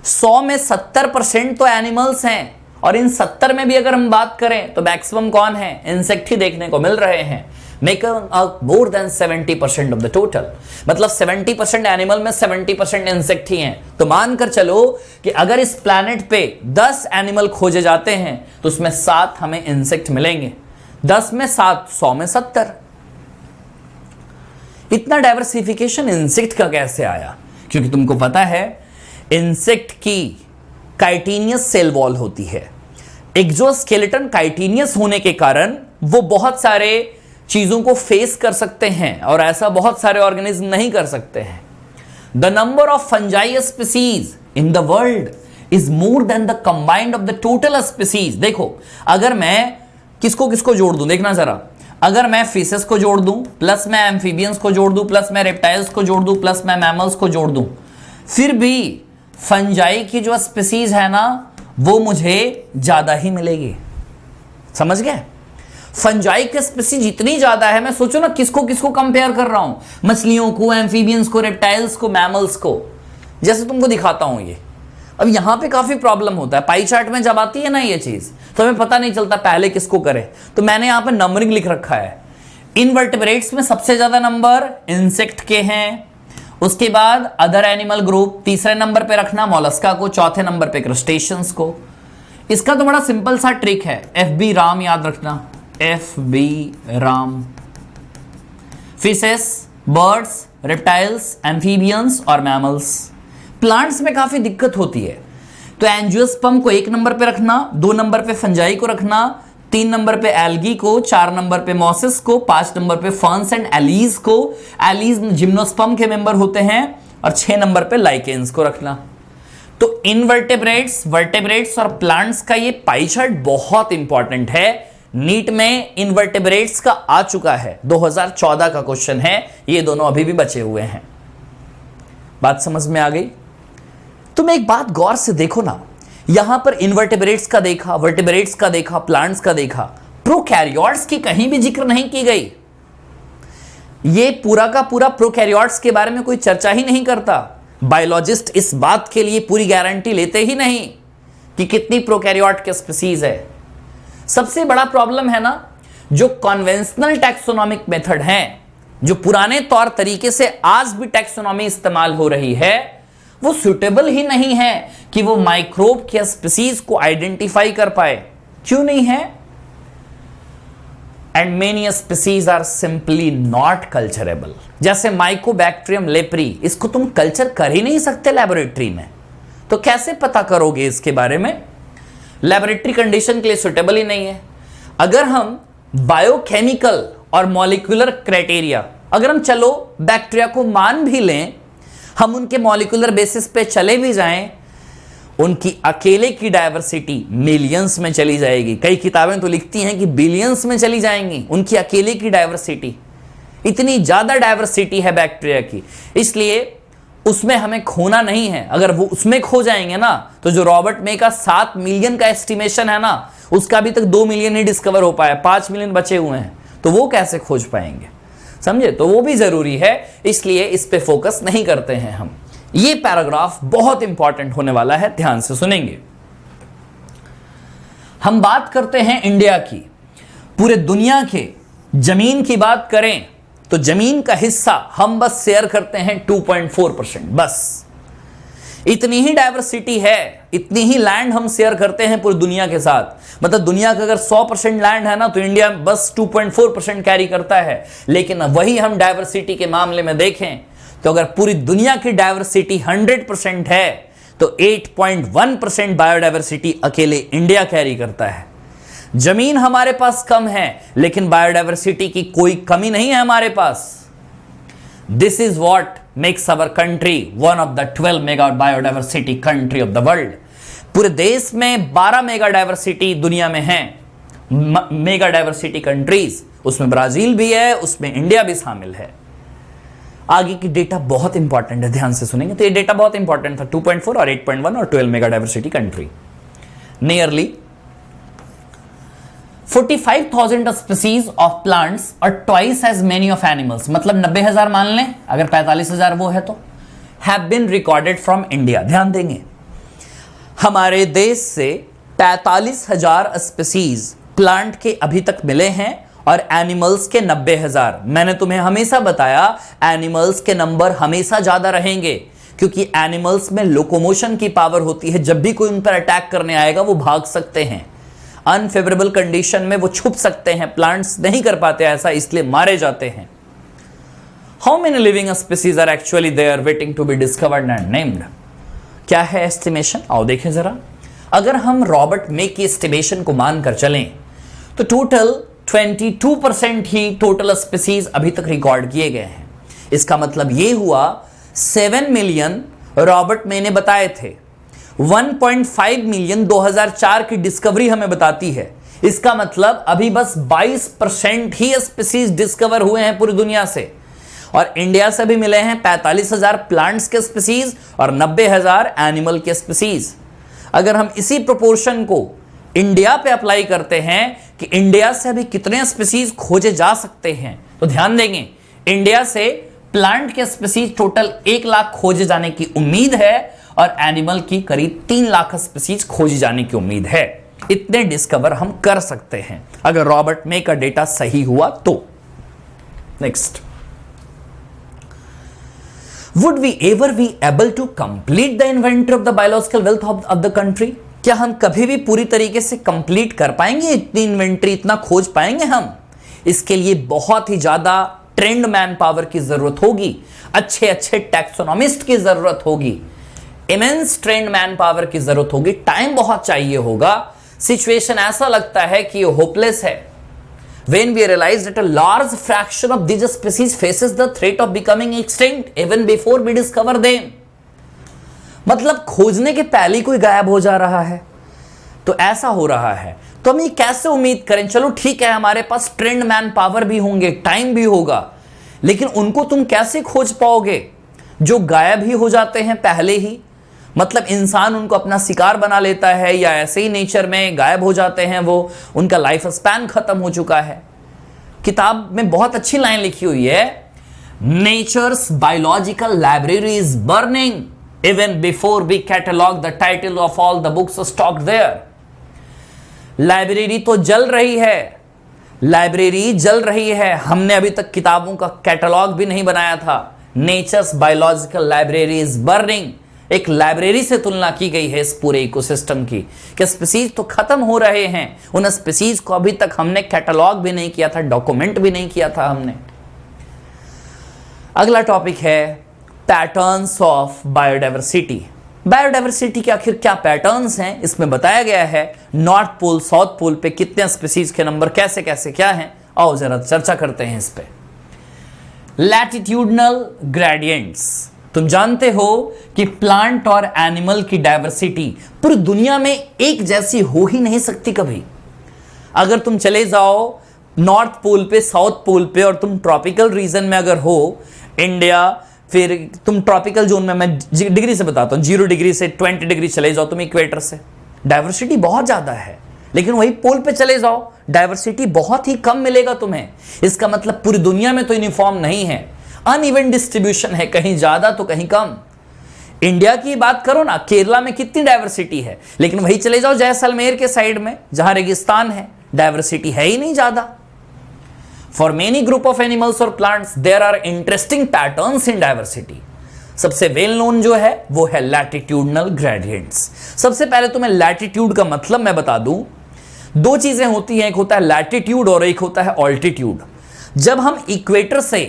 100 में 70% तो एनिमल्स हैं, और इन 70 में भी अगर हम बात करें तो मैक्सिमम कौन है? इंसेक्ट ही देखने को मिल रहे हैं, making up more than 70% of the total. मतलब 70% एनिमल में 70% इंसेक्ट ही हैं। तो मानकर चलो कि अगर इस प्लैनेट पे 10 एनिमल खोजे जाते हैं तो उसमें 7 हमें इंसेक्ट मिलेंगे। 10 में 7, 100 में 70। इतना डाइवर्सिफिकेशन इंसेक्ट का कैसे आया? क्योंकि तुमको पता है इंसेक्ट की काइटिनियस सेल वॉल होती है। एक्सोस्केलेटन काइटिनियस होने के कारण वो बहुत सारे चीजों को फेस कर सकते हैं, और ऐसा बहुत सारे ऑर्गेनिज्म नहीं कर सकते हैं। The number of fungi species in the world is more than the combined of the total species. देखो, अगर मैं किसको किसको जोड़ दूं, देखना जरा, अगर मैं फिशेस को जोड़ दूं, प्लस मैं एम्फीबियंस को जोड़ दूं, प्लस मैं रेप्टाइल्स को जोड़ दूं, प्लस मैं मैमल्स को जोड़ दूं, फिर भी फंजाई की जो स्पीसीज है ना वो मुझे ज्यादा ही मिलेगी। समझ गए? फंजाई की स्पीसीज इतनी ज्यादा है, मैं सोचो ना किसको किसको कंपेयर कर रहा हूं, मछलियों को, एम्फीबियंस को, रेप्टाइल्स को, मैमल्स को। जैसे तुमको दिखाता हूं ये, अब यहां पे काफी प्रॉब्लम होता है, पाई चार्ट में जब आती है ना ये चीज तो हमें पता नहीं चलता पहले किसको करें। तो मैंने यहां पे नंबरिंग लिख रखा है। इनवर्टिब्रेट्स में सबसे ज्यादा नंबर इंसेक्ट के हैं, उसके बाद अदर एनिमल ग्रुप, तीसरे नंबर पे रखना मोलस्का को, चौथे नंबर पे क्रस्टेशियंस को। इसका तो बड़ा सिंपल सा ट्रिक है, FB राम याद रखना, FB Ram. Fishes, birds, reptiles, amphibians और मैमल्स। प्लांट्स में काफी दिक्कत होती है, तो एंजियोस्पर्म को 1 नंबर पे रखना, 2 नंबर पे फंजाई को रखना, 3 नंबर पे एल्गी को, 4 नंबर पे मॉसेस को, 5 नंबर पे फर्न्स एंड एलीज को। एलीज जिम्नोस्पर्म के मेंबर होते हैं, और 6 नंबर पे लाइकेंस को रखना। तो इनवर्टेब्रेट्स, वर्टेब्रेट्स और प्लांट्स का ये पाई चार्ट बहुत इंपॉर्टेंट है। नीट में इनवर्टेब्रेट्स का आ चुका है, 2014 का क्वेश्चन है, ये दोनों अभी भी बचे हुए हैं। बात समझ में आ गई? तुम एक बात गौर से देखो ना, यहां पर इनवर्टेब्रेट्स का देखा, वर्टेब्रेट्स का देखा, प्लांट्स का देखा, प्रोकैरियोट्स की कहीं भी जिक्र नहीं की गई। ये पूरा का पूरा प्रोकैरियोट्स के बारे में कोई चर्चा ही नहीं करता। बायोलॉजिस्ट इस बात के लिए पूरी गारंटी लेते ही नहीं कि कितनी प्रोकैरियोट के स्पीसीज है। सबसे बड़ा प्रॉब्लम है ना, जो कन्वेंशनल टैक्सोनॉमिक मेथड है, जो पुराने तौर तरीके से आज भी टैक्सोनॉमी इस्तेमाल हो रही है, वो सुटेबल ही नहीं है कि वो माइक्रोब के स्पीसीज को आइडेंटिफाई कर पाए। क्यों नहीं है? And many species are simply not culturable. जैसे माइकोबैक्टीरियम लेप्री, इसको तुम कल्चर कर ही नहीं सकते लेबोरेटरी में, तो कैसे पता करोगे इसके बारे में? लेबोरेटरी कंडीशन के लिए सुटेबल ही नहीं है। अगर हम बायोकेमिकल और मॉलिक्यूलर क्राइटेरिया अगर हम चलो बैक्टीरिया को मान भी लें, हम उनके मॉलिक्यूलर बेसिस पे चले भी जाएं, उनकी अकेले की डायवर्सिटी मिलियंस में चली जाएगी। कई किताबें तो लिखती हैं कि बिलियंस में चली जाएंगी उनकी अकेले की डायवर्सिटी। इतनी ज्यादा डायवर्सिटी है बैक्टीरिया की, इसलिए उसमें हमें खोना नहीं है। अगर वो उसमें खो जाएंगे ना, तो जो रॉबर्ट मे का 7 मिलियन का एस्टिमेशन है ना, उसका अभी तक 2 मिलियन ही डिस्कवर हो पाया, 5 मिलियन बचे हुए हैं, तो वो कैसे खोज पाएंगे? समझे? तो वो भी जरूरी है, इसलिए इस पे फोकस नहीं करते हैं हम। ये पैराग्राफ बहुत इंपॉर्टेंट होने वाला है, ध्यान से सुनेंगे। हम बात करते हैं इंडिया की। पूरे दुनिया के जमीन की बात करें तो जमीन का हिस्सा हम बस शेयर करते हैं 2.4%, बस इतनी ही डायवर्सिटी है, इतनी ही लैंड हम शेयर करते हैं पूरी दुनिया के साथ। मतलब दुनिया का अगर 100% लैंड है ना, तो इंडिया बस 2.4% कैरी करता है। लेकिन वही हम डायवर्सिटी के मामले में देखें तो अगर पूरी दुनिया की डायवर्सिटी 100% है तो 8.1% बायोडायवर्सिटी अकेले इंडिया कैरी करता है। जमीन हमारे पास कम है, लेकिन बायोडायवर्सिटी की कोई कमी नहीं है हमारे पास। This is what makes our country one of the 12 mega biodiversity country of the world. पूरे देश में 12 मेगा डायवर्सिटी दुनिया में है, मेगा डायवर्सिटी कंट्रीज। उसमें ब्राजील भी है, उसमें इंडिया भी शामिल है। आगे की डेटा बहुत इंपॉर्टेंट है, ध्यान से सुनेंगे तो ये डेटा बहुत इंपॉर्टेंट था। 2.4 और 8.1 और 12 mega diversity country. Nearly 45,000 species of plants और twice as many of animals, मतलब 90,000 मान लें, अगर 45,000 वो है तो, have been recorded from India. ध्यान देंगे, हमारे देश से 45,000 स्पीसीज प्लांट के अभी तक मिले हैं और एनिमल्स के 90,000। मैंने तुम्हें हमेशा बताया एनिमल्स के नंबर हमेशा ज्यादा रहेंगे, क्योंकि एनिमल्स में लोकोमोशन की पावर होती है। जब भी कोई उन पर अटैक करने आएगा वो भाग सकते हैं, अनफेवरेबल कंडीशन में वो छुप सकते हैं। प्लांट्स नहीं कर पाते ऐसा, इसलिए मारे जाते हैं। How many living species are actually there waiting to be discovered and named? क्या है एस्टिमेशन? आओ देखें जरा। अगर हम रॉबर्ट मे की एस्टिमेशन को मानकर चलें तो टोटल 22% ही टोटल स्पीसीज अभी तक रिकॉर्ड किए गए हैं। इसका मतलब यह हुआ 7 मिलियन रॉबर्ट मे ने बताए थे, 1.5 मिलियन 2004 की डिस्कवरी हमें बताती है। इसका मतलब अभी बस 22% ही स्पीसीज डिस्कवर हुए हैं पूरी दुनिया से, और इंडिया से भी मिले हैं 45,000 प्लांट्स के स्पीसीज और 90,000 एनिमल के स्पीसीज। अगर हम इसी प्रोपोर्शन को इंडिया पे अप्लाई करते हैं कि इंडिया से अभी कितने स्पीसीज खोजे जा सकते हैं, तो ध्यान देंगे इंडिया से प्लांट के स्पीसीज टोटल 1 लाख खोजे जाने की उम्मीद है और एनिमल की करीब 3 लाख स्पीसीज खोजी जाने की उम्मीद है। इतने डिस्कवर हम कर सकते हैं अगर रॉबर्ट मे का डेटा सही हुआ तो। Next, would we ever be able to complete the inventory of the biological wealth of the country? क्या हम कभी भी पूरी तरीके से कंप्लीट कर पाएंगे इतनी इन्वेंटरी, इतना खोज पाएंगे हम? इसके लिए बहुत ही ज्यादा ट्रेंड मैन पावर की जरूरत होगी, अच्छे अच्छे टैक्सोनॉमिस्ट की जरूरत होगी, इमेंस ट्रेंड मैन पावर की जरूरत होगी, टाइम बहुत चाहिए होगा। सिचुएशन ऐसा लगता है कि ये होपलेस है। When we realize that a large fraction of these species faces the threat of becoming extinct even before we discover them, मतलब खोजने के पहले कोई गायब हो जा रहा है, तो ऐसा हो रहा है तो हम ये कैसे उम्मीद करें? चलो ठीक है, हमारे पास ट्रेंड मैन पावर भी होंगे, टाइम भी होगा, लेकिन उनको तुम कैसे खोज पाओगे जो गायब ही हो जाते हैं पहले ही? मतलब इंसान उनको अपना शिकार बना लेता है या ऐसे ही नेचर में गायब हो जाते हैं, वो उनका लाइफ स्पैन खत्म हो चुका है। किताब में बहुत अच्छी लाइन लिखी हुई है, nature's biological library is burning even before we catalogue the title of all the books stocked there. Library तो जल रही है, लाइब्रेरी जल रही है, हमने अभी तक किताबों का कैटलॉग भी नहीं बनाया था। Nature's biological library is burning, एक लाइब्रेरी से तुलना की गई है इस पूरे इकोसिस्टम की, कि स्पीसीज तो खत्म हो रहे हैं, उन स्पीसीज को अभी तक हमने कैटलॉग भी नहीं किया था, डॉक्यूमेंट भी नहीं किया था हमने। अगला टॉपिक है पैटर्न्स ऑफ बायोडायवर्सिटी। बायोडायवर्सिटी के आखिर क्या पैटर्न्स हैं, इसमें बताया गया है नॉर्थ पोल साउथ पोल पे कितने स्पीसीज के नंबर कैसे कैसे क्या हैं। आओ जरा चर्चा करते हैं इस पे। Latitudinal gradients. तुम जानते हो कि प्लांट और एनिमल की डायवर्सिटी पूरी दुनिया में एक जैसी हो ही नहीं सकती कभी। अगर तुम चले जाओ नॉर्थ पोल पे, साउथ पोल पे, और तुम ट्रॉपिकल रीजन में अगर हो, इंडिया, फिर तुम ट्रॉपिकल जोन में, मैं डिग्री से बताता हूं, 0 डिग्री से 20 डिग्री चले जाओ तुम इक्वेटर से, डायवर्सिटी बहुत ज्यादा है। लेकिन वही पोल पे चले जाओ, डायवर्सिटी बहुत ही कम मिलेगा तुम्हें। इसका मतलब पूरी दुनिया में तो यूनिफॉर्म नहीं है, अनइवन डिस्ट्रीब्यूशन है, कहीं ज्यादा तो कहीं कम। इंडिया की बात करो ना, केरला में कितनी डायवर्सिटी है, लेकिन वही चले जाओ जैसलमेर के साइड में जहां रेगिस्तान है, डायवर्सिटी है ही नहीं ज्यादा। For many group of animals और plants there are interesting patterns in diversity. सबसे वेल नोन जो है वो है लैटिट्यूडनल ग्रेडियंट्स। सबसे पहले तो मैं लैटिट्यूड का मतलब मैं बता दूं, दो चीजें होती हैं, एक होता है लैटिट्यूड और एक होता है ऑल्टीट्यूड। जब हम इक्वेटर से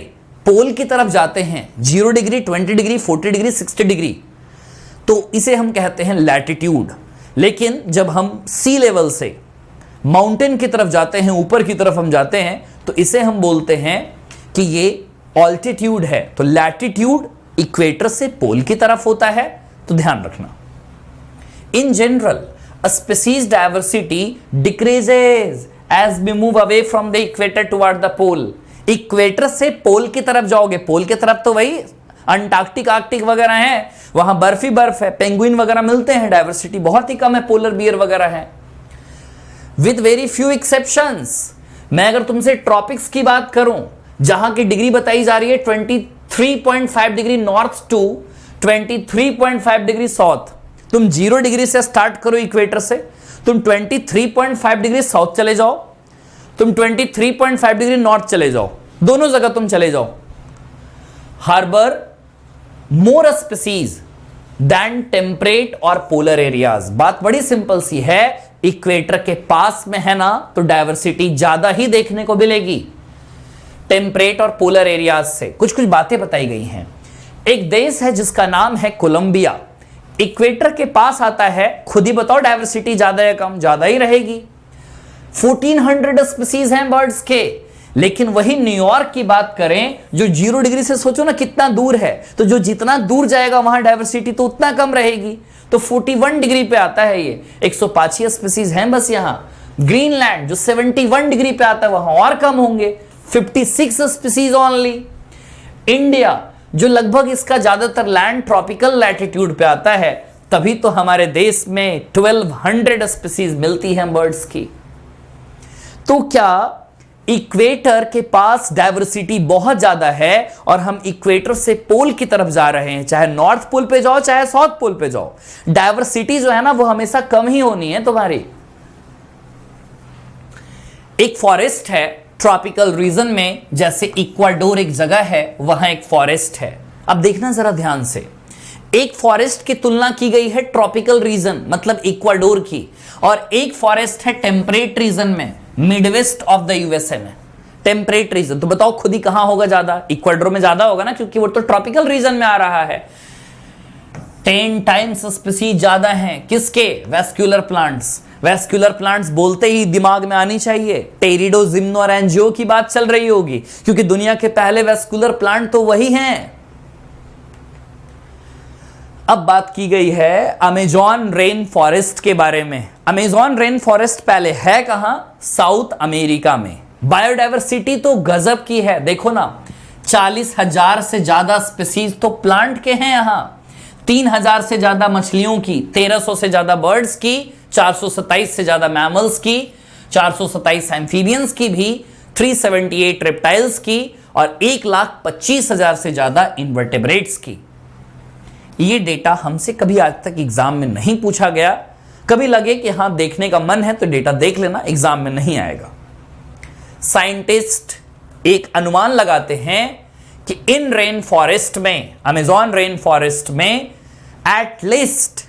पोल की तरफ जाते हैं 0 डिग्री, 20 डिग्री, 40 डिग्री, 60 डिग्री, तो इसे हम कहते हैं लैटिट्यूड। लेकिन जब हम सी लेवल से माउंटेन की तरफ जाते हैं, ऊपर की तरफ हम जाते हैं, तो इसे हम बोलते हैं कि ये ऑल्टीट्यूड है। तो लैटिट्यूड इक्वेटर से पोल की तरफ होता है, तो ध्यान रखना। In general a species diversity decreases as we move away from the equator toward the pole। Equator से पोल की तरफ जाओगे, पोल की तरफ तो वही अंटार्कटिक, आर्कटिक वगैरह है, वहां बर्फ ही बर्फ है, पेंगुइन वगैरह मिलते हैं, डायवर्सिटी बहुत ही कम है, पोलर बियर वगैरह है, विद वेरी फ्यू एक्सेप्शंस। मैं अगर तुमसे ट्रॉपिक्स की बात करूं, जहां की डिग्री बताई जा रही है 23.5 degree north to 23.5 degree south, तुम 0 डिग्री से स्टार्ट करो इक्वेटर से, तुम 23.5 डिग्री साउथ चले जाओ, तुम 23.5 डिग्री नॉर्थ चले जाओ, दोनों जगह तुम चले जाओ, harbour more species than temperate और पोलर एरियाज। बात बड़ी सिंपल सी है, इक्वेटर के पास में है ना, तो डायवर्सिटी ज्यादा ही देखने को मिलेगी टेम्परेट और पोलर एरियाज से। कुछ कुछ बातें बताई गई हैं। एक देश है जिसका नाम है कोलंबिया, इक्वेटर के पास आता है, खुद ही बताओ डायवर्सिटी ज्यादा या कम? ज्यादा ही रहेगी। 1400 स्पीसीज हैं बर्ड्स के। लेकिन वही न्यूयॉर्क की बात करें, जो 0 डिग्री से सोचो ना कितना दूर है, तो जो जितना दूर जाएगा वहां डायवर्सिटी तो उतना कम रहेगी। तो 41 डिग्री पे आता है ये, 105 स्पीसीज हैं बस यहां। ग्रीनलैंड जो 71 डिग्री पे आता है वहां और कम होंगे, 56 स्पीसीज ओनली। इंडिया जो लगभग इसका ज्यादातर लैंड ट्रॉपिकल लैटिट्यूड पे आता है, तभी तो हमारे देश में 1200 स्पीसीज मिलती हैं बर्ड्स की। तो क्या इक्वेटर के पास डायवर्सिटी बहुत ज्यादा है और हम इक्वेटर से पोल की तरफ जा रहे हैं, चाहे नॉर्थ पोल पे जाओ चाहे साउथ पोल पे जाओ, डायवर्सिटी जो है ना वो हमेशा कम ही होनी है तुम्हारी। एक फॉरेस्ट है ट्रॉपिकल रीजन में, जैसे इक्वाडोर एक जगह है, वहां एक फॉरेस्ट है। अब देखना जरा ध्यान से, एक फॉरेस्ट की तुलना की गई है ट्रॉपिकल रीजन मतलब इक्वाडोर की, और एक फॉरेस्ट है टेम्परेट रीजन में, मिडवेस्ट ऑफ द यूएसए में। टेम्परेट रीजन तो बताओ खुद ही कहां होगा ज्यादा? इक्वाडोर में ज्यादा होगा ना, क्योंकि वो तो ट्रॉपिकल रीजन में आ रहा है। 10 टाइम्स स्पीसीज ज्यादा हैं किसके? Vascular plants. वेस्क्यूलर प्लांट्स बोलते ही दिमाग में आनी चाहिए टेरिडो, जिम्नो और एंजियो की बात चल रही होगी, क्योंकि दुनिया के पहले वेस्क्यूलर प्लांट तो वही हैं। अब बात की गई है अमेजॉन रेन फॉरेस्ट के बारे में। अमेजॉन रेन फॉरेस्ट पहले है कहां? साउथ अमेरिका में। बायोडायवर्सिटी तो गजब की है, देखो ना, 40,000 से ज्यादा स्पीसीज तो प्लांट के हैं यहां, 3,000 से ज्यादा मछलियों की, 1,300 से ज्यादा बर्ड्स की, 427 से ज्यादा मैमल्स की, 427 एम्फीबियंस की भी, 378 रेप्टाइल्स की, और 1,25,000 से ज्यादा इनवर्टेब्रेट्स की। ये डेटा हमसे कभी आज तक एग्जाम में नहीं पूछा गया। कभी लगे कि हां देखने का मन है तो डेटा देख लेना, एग्जाम में नहीं आएगा। साइंटिस्ट एक अनुमान लगाते हैं कि इन रेन फॉरेस्ट में, अमेजॉन रेन फॉरेस्ट में एटलीस्ट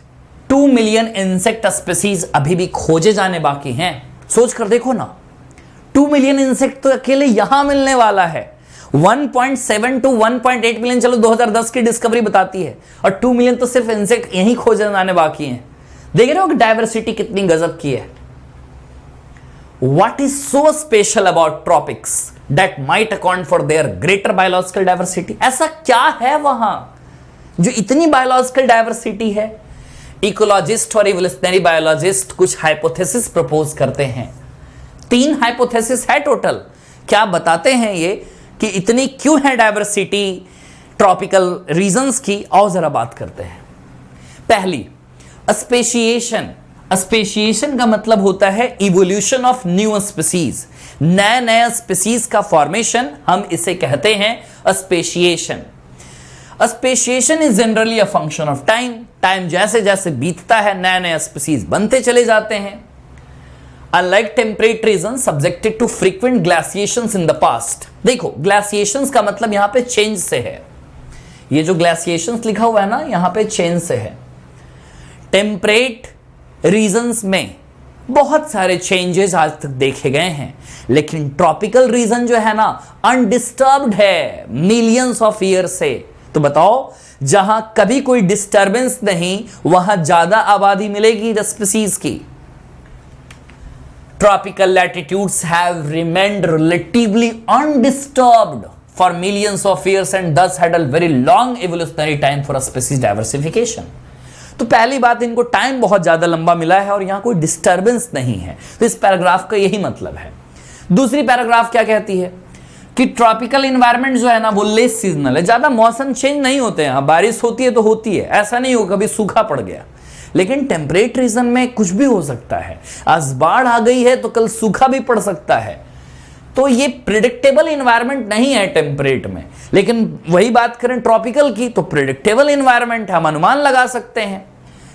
2 मिलियन इंसेक्ट स्पीसीज अभी भी खोजे जाने बाकी हैं। सोच कर देखो ना, 2 मिलियन इंसेक्ट तो अकेले यहां मिलने वाला है। 1.7 टू 1.8 मिलियन चलो 2010 की डिस्कवरी बताती है, और 2 मिलियन तो सिर्फ इंसेक्ट यहीं खोजे जाने बाकी हैं। देख रहे हो कि डायवर्सिटी कितनी गजब की है। What is so special about tropics? that might account for their greater biological diversity? ऐसा क्या है वहां जो इतनी बायोलॉजिकल डायवर्सिटी है? इकोलॉजिस्ट और इवोल्यूशनरी बायोलॉजिस्ट कुछ हाइपोथेसिस प्रपोज करते हैं। 3 हाइपोथेसिस है टोटल। क्या बताते हैं ये कि इतनी क्यों है डायवर्सिटी ट्रॉपिकल रीजन्स की? आओ जरा बात करते हैं। पहली, स्पेशिएशन। स्पेशिएशन का मतलब होता है इवोल्यूशन ऑफ न्यू स्पीसीज, नया नया स्पीसीज का फॉर्मेशन, हम इसे कहते हैं speciation. Speciation is generally a function of time. Time जैसे जैसे बीतता है नया नया स्पीसीज बनते चले जाते हैं। Unlike temperate region subjected to frequent glaciations in the past. देखो, ग्लेशिएशंस का मतलब यहां पे चेंज से है। ये जो ग्लेशिएशंस लिखा हुआ है ना, यहां पे चेंज से है। टेम्परेट रीजन्स में बहुत सारे चेंजेस आज तक देखे गए हैं, लेकिन ट्रॉपिकल रीजन जो है ना, अनडिस्टर्ब्ड है मिलियंस ऑफ ईयर से। तो बताओ, जहां कभी कोई डिस्टर्बेंस नहीं, वहां ज्यादा आबादी मिलेगी स्पीसीज की। Tropical latitudes have remained relatively undisturbed for millions of years and thus had a very long evolutionary time for a species diversification। तो पहली बात, इनको टाइम बहुत ज्यादा लंबा मिला है और यहां कोई डिस्टर्बेंस नहीं है। तो इस पैराग्राफ का यही मतलब है। दूसरी पैराग्राफ क्या कहती है कि ट्रॉपिकल इन्वायरमेंट जो है ना, वो लेस सीजनल है। ज्यादा मौसम चेंज नहीं होते हैं। बारिश होती है तो होती है, ऐसा नहीं हो कभी सूखा पड़ गया। लेकिन टेम्परेट रीजन में कुछ भी हो सकता है। आज बाढ़ आ गई है तो कल सूखा भी पड़ सकता है। तो ये प्रिडिक्टेबल इन्वायरमेंट नहीं है टेम्परेट में। लेकिन वही बात करें ट्रॉपिकल की, तो प्रिडिक्टेबल इन्वायरमेंट है, हम अनुमान लगा सकते हैं।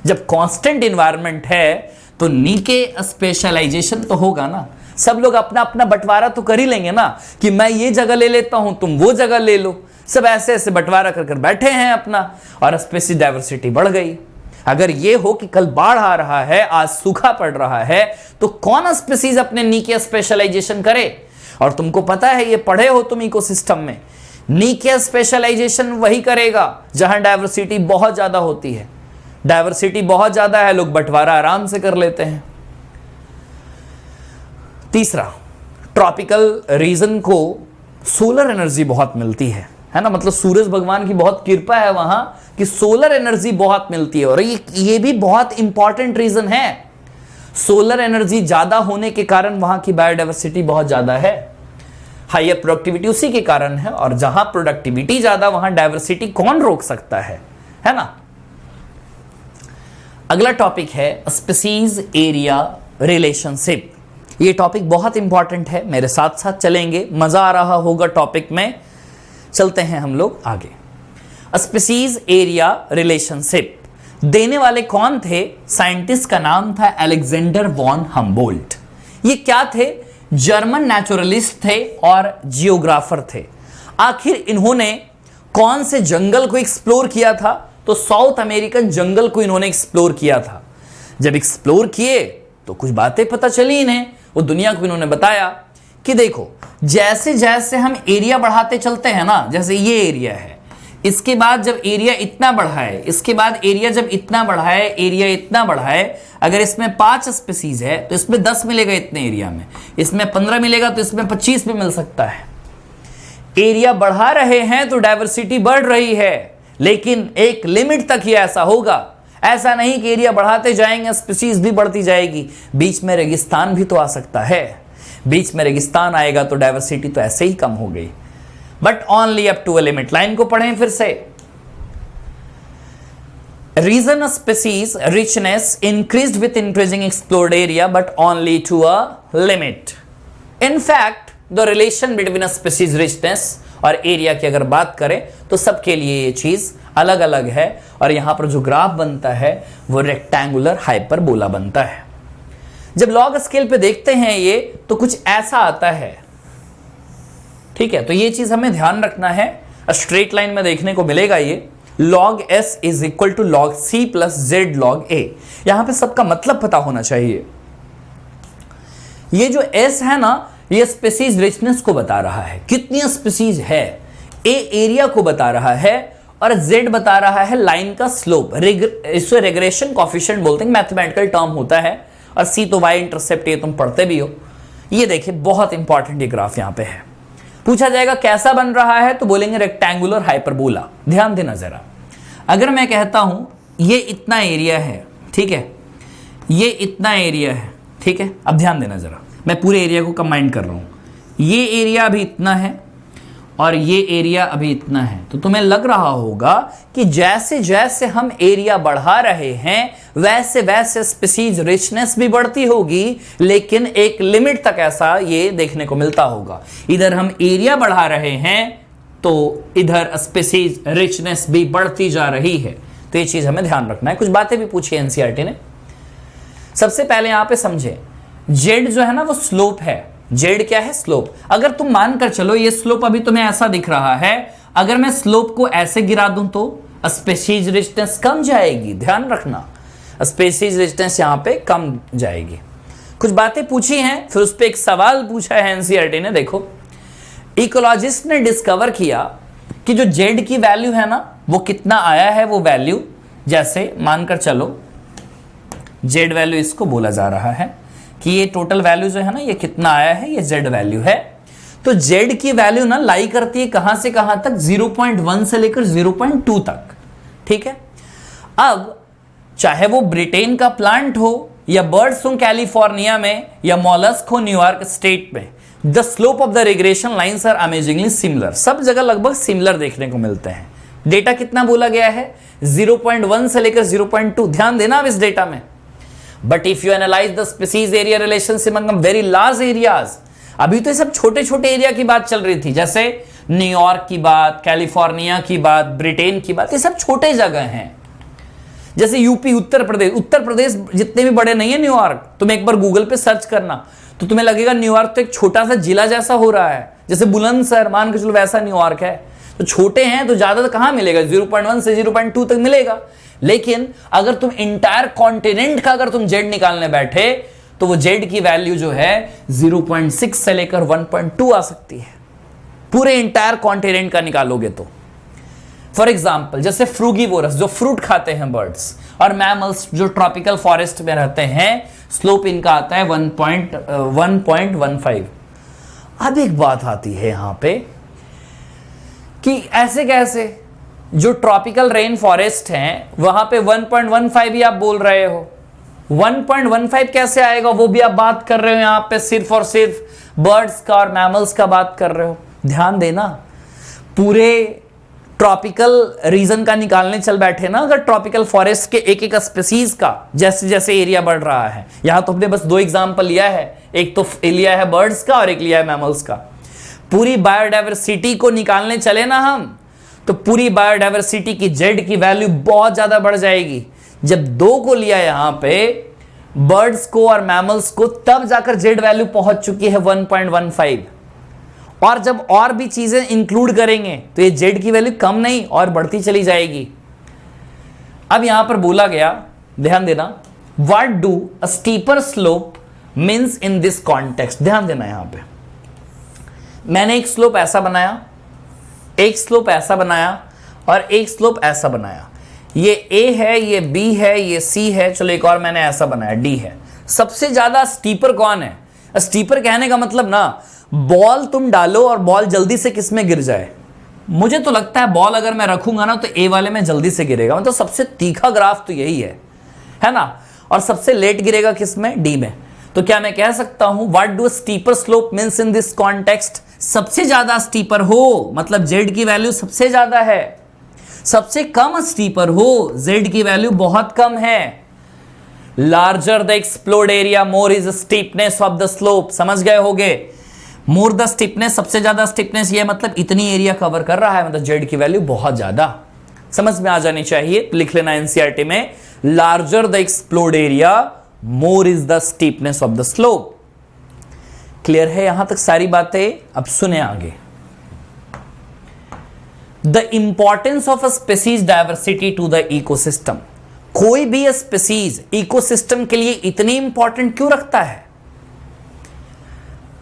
जब कांस्टेंट इन्वायरमेंट है तो नीचे स्पेशलाइजेशन तो होगा ना। सब लोग अपना अपना बंटवारा तो कर ही लेंगे ना, कि मैं ये जगह ले लेता हूं, तुम वो जगह ले लो। सब ऐसे ऐसे बंटवारा कर बैठे हैं अपना, और स्पेसीज डाइवर्सिटी बढ़ गई। अगर ये हो कि कल बाढ़ आ रहा है, आज सूखा पड़ रहा है, तो कौन स्पेसीज अपने नीचे स्पेशलाइजेशन करे? और तुमको पता है, ये पढ़े हो तुम इकोसिस्टम में, नीचे स्पेशलाइजेशन वही करेगा जहां डाइवर्सिटी बहुत ज्यादा होती है। डाइवर्सिटी बहुत ज्यादा है, लोग बंटवारा आराम से कर लेते हैं। तीसरा, ट्रॉपिकल रीजन को सोलर एनर्जी बहुत मिलती है ना। मतलब सूरज भगवान की बहुत कृपा है वहां कि सोलर एनर्जी बहुत मिलती है। और ये भी बहुत इंपॉर्टेंट रीजन है। सोलर एनर्जी ज्यादा होने के कारण वहां की बायोडाइवर्सिटी बहुत ज्यादा है। हायर प्रोडक्टिविटी उसी के कारण है। और जहां प्रोडक्टिविटी ज्यादा, वहां डाइवर्सिटी कौन रोक सकता है ना। अगला टॉपिक है स्पीसीज एरिया रिलेशनशिप। ये टॉपिक बहुत इंपॉर्टेंट है, मेरे साथ साथ चलेंगे, मजा आ रहा होगा टॉपिक में। चलते हैं हम लोग आगे। स्पीसीज एरिया रिलेशनशिप देने वाले कौन थे? साइंटिस्ट का नाम था अलेक्जेंडर वॉन हम्बोल्ट। ये क्या थे? जर्मन नेचुरलिस्ट थे और जियोग्राफर थे। आखिर इन्होंने कौन से जंगल को एक्सप्लोर किया था? तो साउथ अमेरिकन जंगल को इन्होंने एक्सप्लोर किया था। जब एक्सप्लोर किए तो कुछ बातें पता चली इन्हें। वो दुनिया को इन्होंने बताया कि देखो, जैसे जैसे हम एरिया बढ़ाते चलते हैं ना, जैसे ये एरिया है, इसके बाद जब एरिया इतना बढ़ा है, इसके बाद एरिया जब इतना बढ़ा है, एरिया इतना बढ़ा है, अगर इसमें 5 स्पीसीज है तो इसमें 10 मिलेगा इतने एरिया में, इसमें 15 मिलेगा तो इसमें 25 भी मिल सकता है। एरिया बढ़ा रहे हैं तो डाइवर्सिटी बढ़ रही है, लेकिन एक लिमिट तक ही ऐसा होगा। ऐसा नहीं कि एरिया बढ़ाते जाएंगे स्पीसीज भी बढ़ती जाएगी। बीच में रेगिस्तान भी तो आ सकता है। बीच में रेगिस्तान आएगा तो डाइवर्सिटी तो ऐसे ही कम हो गई। But only up to a limit. Line को पढ़ें फिर से। Region species richness increased with increasing explored area but only to a limit. In fact the relation between species richness और एरिया की अगर बात करें तो सबके लिए ये चीज अलग अलग है। और यहां पर जो ग्राफ बनता है वो रेक्टेंगुलर हाइपरबोला बनता है। जब लॉग स्केल पे देखते हैं ये, तो कुछ ऐसा आता है। ठीक है, तो ये चीज हमें ध्यान रखना है। स्ट्रेट लाइन में देखने को मिलेगा ये log s is equal to log c plus z log a। यहां पे सबका मतलब पता होना चाहिए। ये जो s है ना, ये स्पीसीज रिचनेस को बता रहा है, कितनी स्पीसीज है। a एरिया को बता रहा है और z बता रहा है लाइन का स्लोप। इसे रेग्रेशन कोफिशिएंट बोलते हैं, मैथमेटिकल टर्म होता है। और c तो y इंटरसेप्ट, ये तुम पढ़ते भी हो। ये देखिए बहुत इंपॉर्टेंट ये ग्राफ यहां पे है। पूछा जाएगा कैसा बन रहा है, तो बोलेंगे रेक्टेंगुलर हाइपरबोला। ध्यान देना जरा, अगर मैं कहता हूं ये इतना एरिया है, ठीक है, ये इतना एरिया है, ठीक है, अब ध्यान देना जरा, मैं पूरे एरिया को कंबाइन कर रहा हूं, ये एरिया अभी इतना है और ये एरिया अभी इतना है, तो तुम्हें लग रहा होगा कि जैसे जैसे हम एरिया बढ़ा रहे हैं वैसे वैसे स्पीसीज रिचनेस भी बढ़ती होगी, लेकिन एक लिमिट तक ऐसा ये देखने को मिलता होगा। इधर हम एरिया बढ़ा रहे हैं तो इधर स्पीसीज रिचनेस भी बढ़ती जा रही है। तो ये चीज हमें ध्यान रखना है। कुछ बातें भी पूछी है एनसीईआरटी ने। सबसे पहले यहां पे समझे, जेड जो है ना वो स्लोप है। जेड क्या है? स्लोप। अगर तुम मानकर चलो ये स्लोप अभी तुम्हें ऐसा दिख रहा है, अगर मैं स्लोप को ऐसे गिरा दूं तो स्पीसीज रिचनेस कम जाएगी। ध्यान रखना, स्पीसीज रिचनेस यहां पे कम जाएगी। कुछ बातें पूछी हैं, फिर उस पर एक सवाल पूछा है एनसीईआरटी ने। देखो, इकोलॉजिस्ट ने डिस्कवर किया कि जो जेड की वैल्यू है ना वो कितना आया है, वो वैल्यू जैसे मानकर चलो जेड वैल्यू इसको बोला जा रहा है कि ये टोटल वैल्यू जो है ना ये कितना आया है, ये जेड वैल्यू है। तो जेड की वैल्यू ना लाई करती है कहां से कहां तक? 0.1 से लेकर 0.2 तक। ठीक है, अब चाहे वो ब्रिटेन का प्लांट हो या बर्ड्स हो कैलिफोर्निया में या मॉलस्क हो न्यूयॉर्क स्टेट में, the slope of the regression lines are amazingly similar. सब जगह लगभग सिमिलर देखने को मिलते हैं। डेटा कितना बोला गया है? 0.1 से लेकर 0.2। ध्यान देना अब इस डेटा में। But if you analyse the species area relationship among very large areas, अभी तो ये सब छोटे छोटे एरिया की बात चल रही थी, जैसे न्यूयॉर्क की बात, कैलिफोर्निया की बात, ब्रिटेन की बात, ये सब छोटे जगह हैं। जैसे यूपी, उत्तर प्रदेश जितने भी बड़े नहीं है न्यूयॉर्क, तुम एक बार गूगल पे सर्च करना तो तुम्हें लगेगा न्यूयॉर्क तो एक छोटा सा जिला जैसा हो रहा है, जैसे बुलंदशहर मान के चलो वैसा न्यूयॉर्क है। तो छोटे हैं तो ज्यादा कहां मिलेगा? 0.1 से 0.2 तक मिलेगा। लेकिन अगर तुम इंटायर कॉन्टिनेंट का अगर तुम जेड निकालने बैठे तो वो जेड की वैल्यू जो है 0.6 से लेकर 1.2 आ सकती है, पूरे इंटायर कॉन्टिनेंट का निकालोगे तो। फॉर एग्जाम्पल जैसे फ्रूगीवोरस जो फ्रूट खाते हैं बर्ड्स, और मैमल्स जो ट्रॉपिकल फॉरेस्ट में रहते हैं, स्लोप इनका आता है 1.15। अब एक बात आती है यहां पे कि ऐसे कैसे, जो ट्रॉपिकल रेन फॉरेस्ट हैं वहां पे 1.15 ही आप बोल रहे हो, 1.15 कैसे आएगा? वो भी आप बात कर रहे हो यहां पे सिर्फ और सिर्फ बर्ड्स का और मैमल्स का बात कर रहे हो। ध्यान देना, पूरे ट्रॉपिकल रीजन का निकालने चल बैठे ना अगर ट्रॉपिकल फॉरेस्ट के एक एक स्पीसीज का, जैसे जैसे एरिया बढ़ रहा है। यहां तो हमने बस 2 एग्जांपल लिया है, एक तो लिया है बर्ड्स का और एक लिया है मैमल्स का। पूरी बायोडायवर्सिटी को निकालने चले ना हम तो पूरी बायोडायवर्सिटी की जेड की वैल्यू बहुत ज्यादा बढ़ जाएगी। जब 2 को लिया यहां पे बर्ड्स को और मैमल्स को, तब जाकर जेड वैल्यू पहुंच चुकी है 1.15। और जब और भी चीजें इंक्लूड करेंगे तो ये जेड की वैल्यू कम नहीं और बढ़ती चली जाएगी। अब यहां पर बोला गया, ध्यान देना, what do a steeper slope means in this context. ध्यान देना, यहां पे मैंने एक स्लोप ऐसा बनाया, एक स्लोप ऐसा बनाया और एक स्लोप ऐसा बनाया। ये ए है, ये बी है, ये सी है, चलो एक और मैंने ऐसा बनाया, डी है। सबसे ज्यादा स्टीपर कौन है? स्टीपर कहने का मतलब ना, बॉल तुम डालो और बॉल जल्दी से किस में गिर जाए। मुझे तो लगता है बॉल अगर मैं रखूंगा ना तो ए वाले में जल्दी से गिरेगा, मतलब सबसे तीखा ग्राफ तो यही है ना। और सबसे लेट गिरेगा किस में? डी में। तो क्या मैं कह सकता हूं what do steeper slope means in this context? सबसे ज्यादा स्टीपर हो मतलब जेड की वैल्यू सबसे ज्यादा है, सबसे कम स्टीपर हो जेड की वैल्यू बहुत कम है। Larger the explored area more is steepness of the slope. समझ गए होगे? मोर द स्टीपनेस, सबसे ज्यादा स्टीपनेस, ये मतलब इतनी एरिया कवर कर रहा है, मतलब जेड की वैल्यू बहुत ज्यादा। समझ में आ जानी चाहिए, लिख लेना एनसीईआरटी में, larger the explored area more is the steepness of the slope. Clear है यहां तक सारी बातें? अब सुने आगे। The importance of a species diversity to the ecosystem. कोई भी स्पीसीज इकोसिस्टम के लिए इतनी इंपॉर्टेंट क्यों रखता है?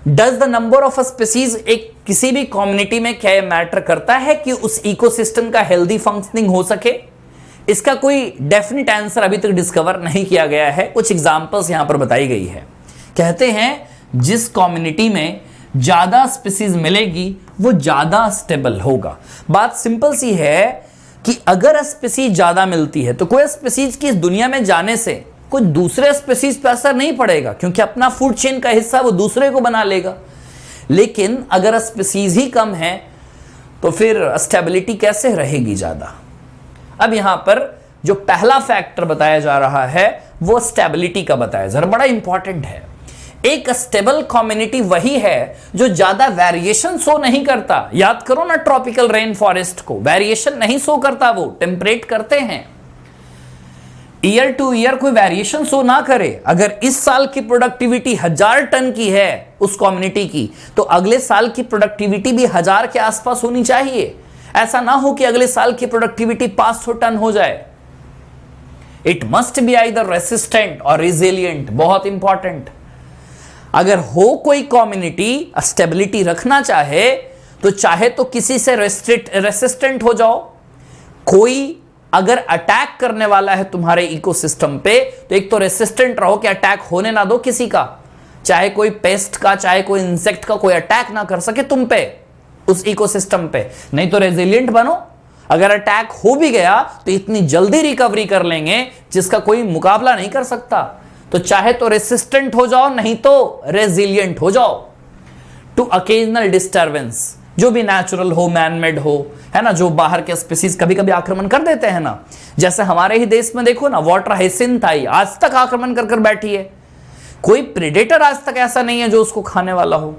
Does the number of a species एक किसी भी कम्युनिटी में क्या मैटर करता है कि उस इकोसिस्टम का हेल्दी फंक्शनिंग हो सके? इसका कोई डेफिनेट आंसर अभी तक डिस्कवर नहीं किया गया है। कुछ एग्जांपल्स यहां पर बताई गई है। कहते हैं जिस कम्युनिटी में ज्यादा स्पीसीज मिलेगी वो ज्यादा स्टेबल होगा। बात सिंपल सी है कि अगर स्पीसीज ज्यादा मिलती है तो कोई स्पीसीज की इस दुनिया में जाने से कोई दूसरे स्पीसीज पर असर नहीं पड़ेगा, क्योंकि अपना फूड चेन का हिस्सा वो दूसरे को बना लेगा। लेकिन अगर स्पीसीज ही कम है तो फिर स्टेबिलिटी कैसे रहेगी ज्यादा। अब यहां पर जो पहला फैक्टर बताया जा रहा है वो स्टेबिलिटी का बताया जा रहा, बड़ा इंपॉर्टेंट है। एक स्टेबल कम्युनिटी वही है जो ज्यादा वेरिएशन शो नहीं करता। याद करो ना ट्रॉपिकल रेन फॉरेस्ट को, वेरिएशन नहीं शो करता, वो टेम्परेट करते हैं। ईयर टू ईयर कोई वेरिएशन शो ना करे। अगर इस साल की प्रोडक्टिविटी 1000 टन की है उस कम्युनिटी की, तो अगले साल की प्रोडक्टिविटी भी 1000 के आसपास होनी चाहिए। ऐसा ना हो कि अगले साल की प्रोडक्टिविटी 500 टन हो जाए। It must be either resistant और रिजिलियंट, बहुत इंपॉर्टेंट। अगर हो कोई कम्युनिटी स्टेबिलिटी रखना चाहे तो किसी से रेसिस्टेंट हो जाओ। कोई अगर अटैक करने वाला है तुम्हारे इकोसिस्टम पे तो एक तो रेसिस्टेंट रहो कि अटैक होने ना दो किसी का, चाहे कोई पेस्ट का, चाहे कोई इंसेक्ट का कोई अटैक ना कर सके तुम पे, उस इकोसिस्टम पे। नहीं तो रेजिलियंट बनो। अगर अटैक हो भी गया तो इतनी जल्दी रिकवरी कर लेंगे जिसका कोई मुकाबला नहीं कर सकता। तो चाहे तो रेसिस्टेंट हो जाओ, नहीं तो रेजिलियंट हो जाओ टू अकेजनल डिस्टर्बेंस, जो भी नेचुरल हो, मैनमेड हो, है ना। जो बाहर के स्पीसीज कभी कभी आक्रमण कर देते हैं ना, जैसे हमारे ही देश में देखो ना, वाटर हाइसिंथ आई, आज तक आक्रमण कर कर बैठी है। कोई प्रेडेटर आज तक ऐसा नहीं है जो उसको खाने वाला हो।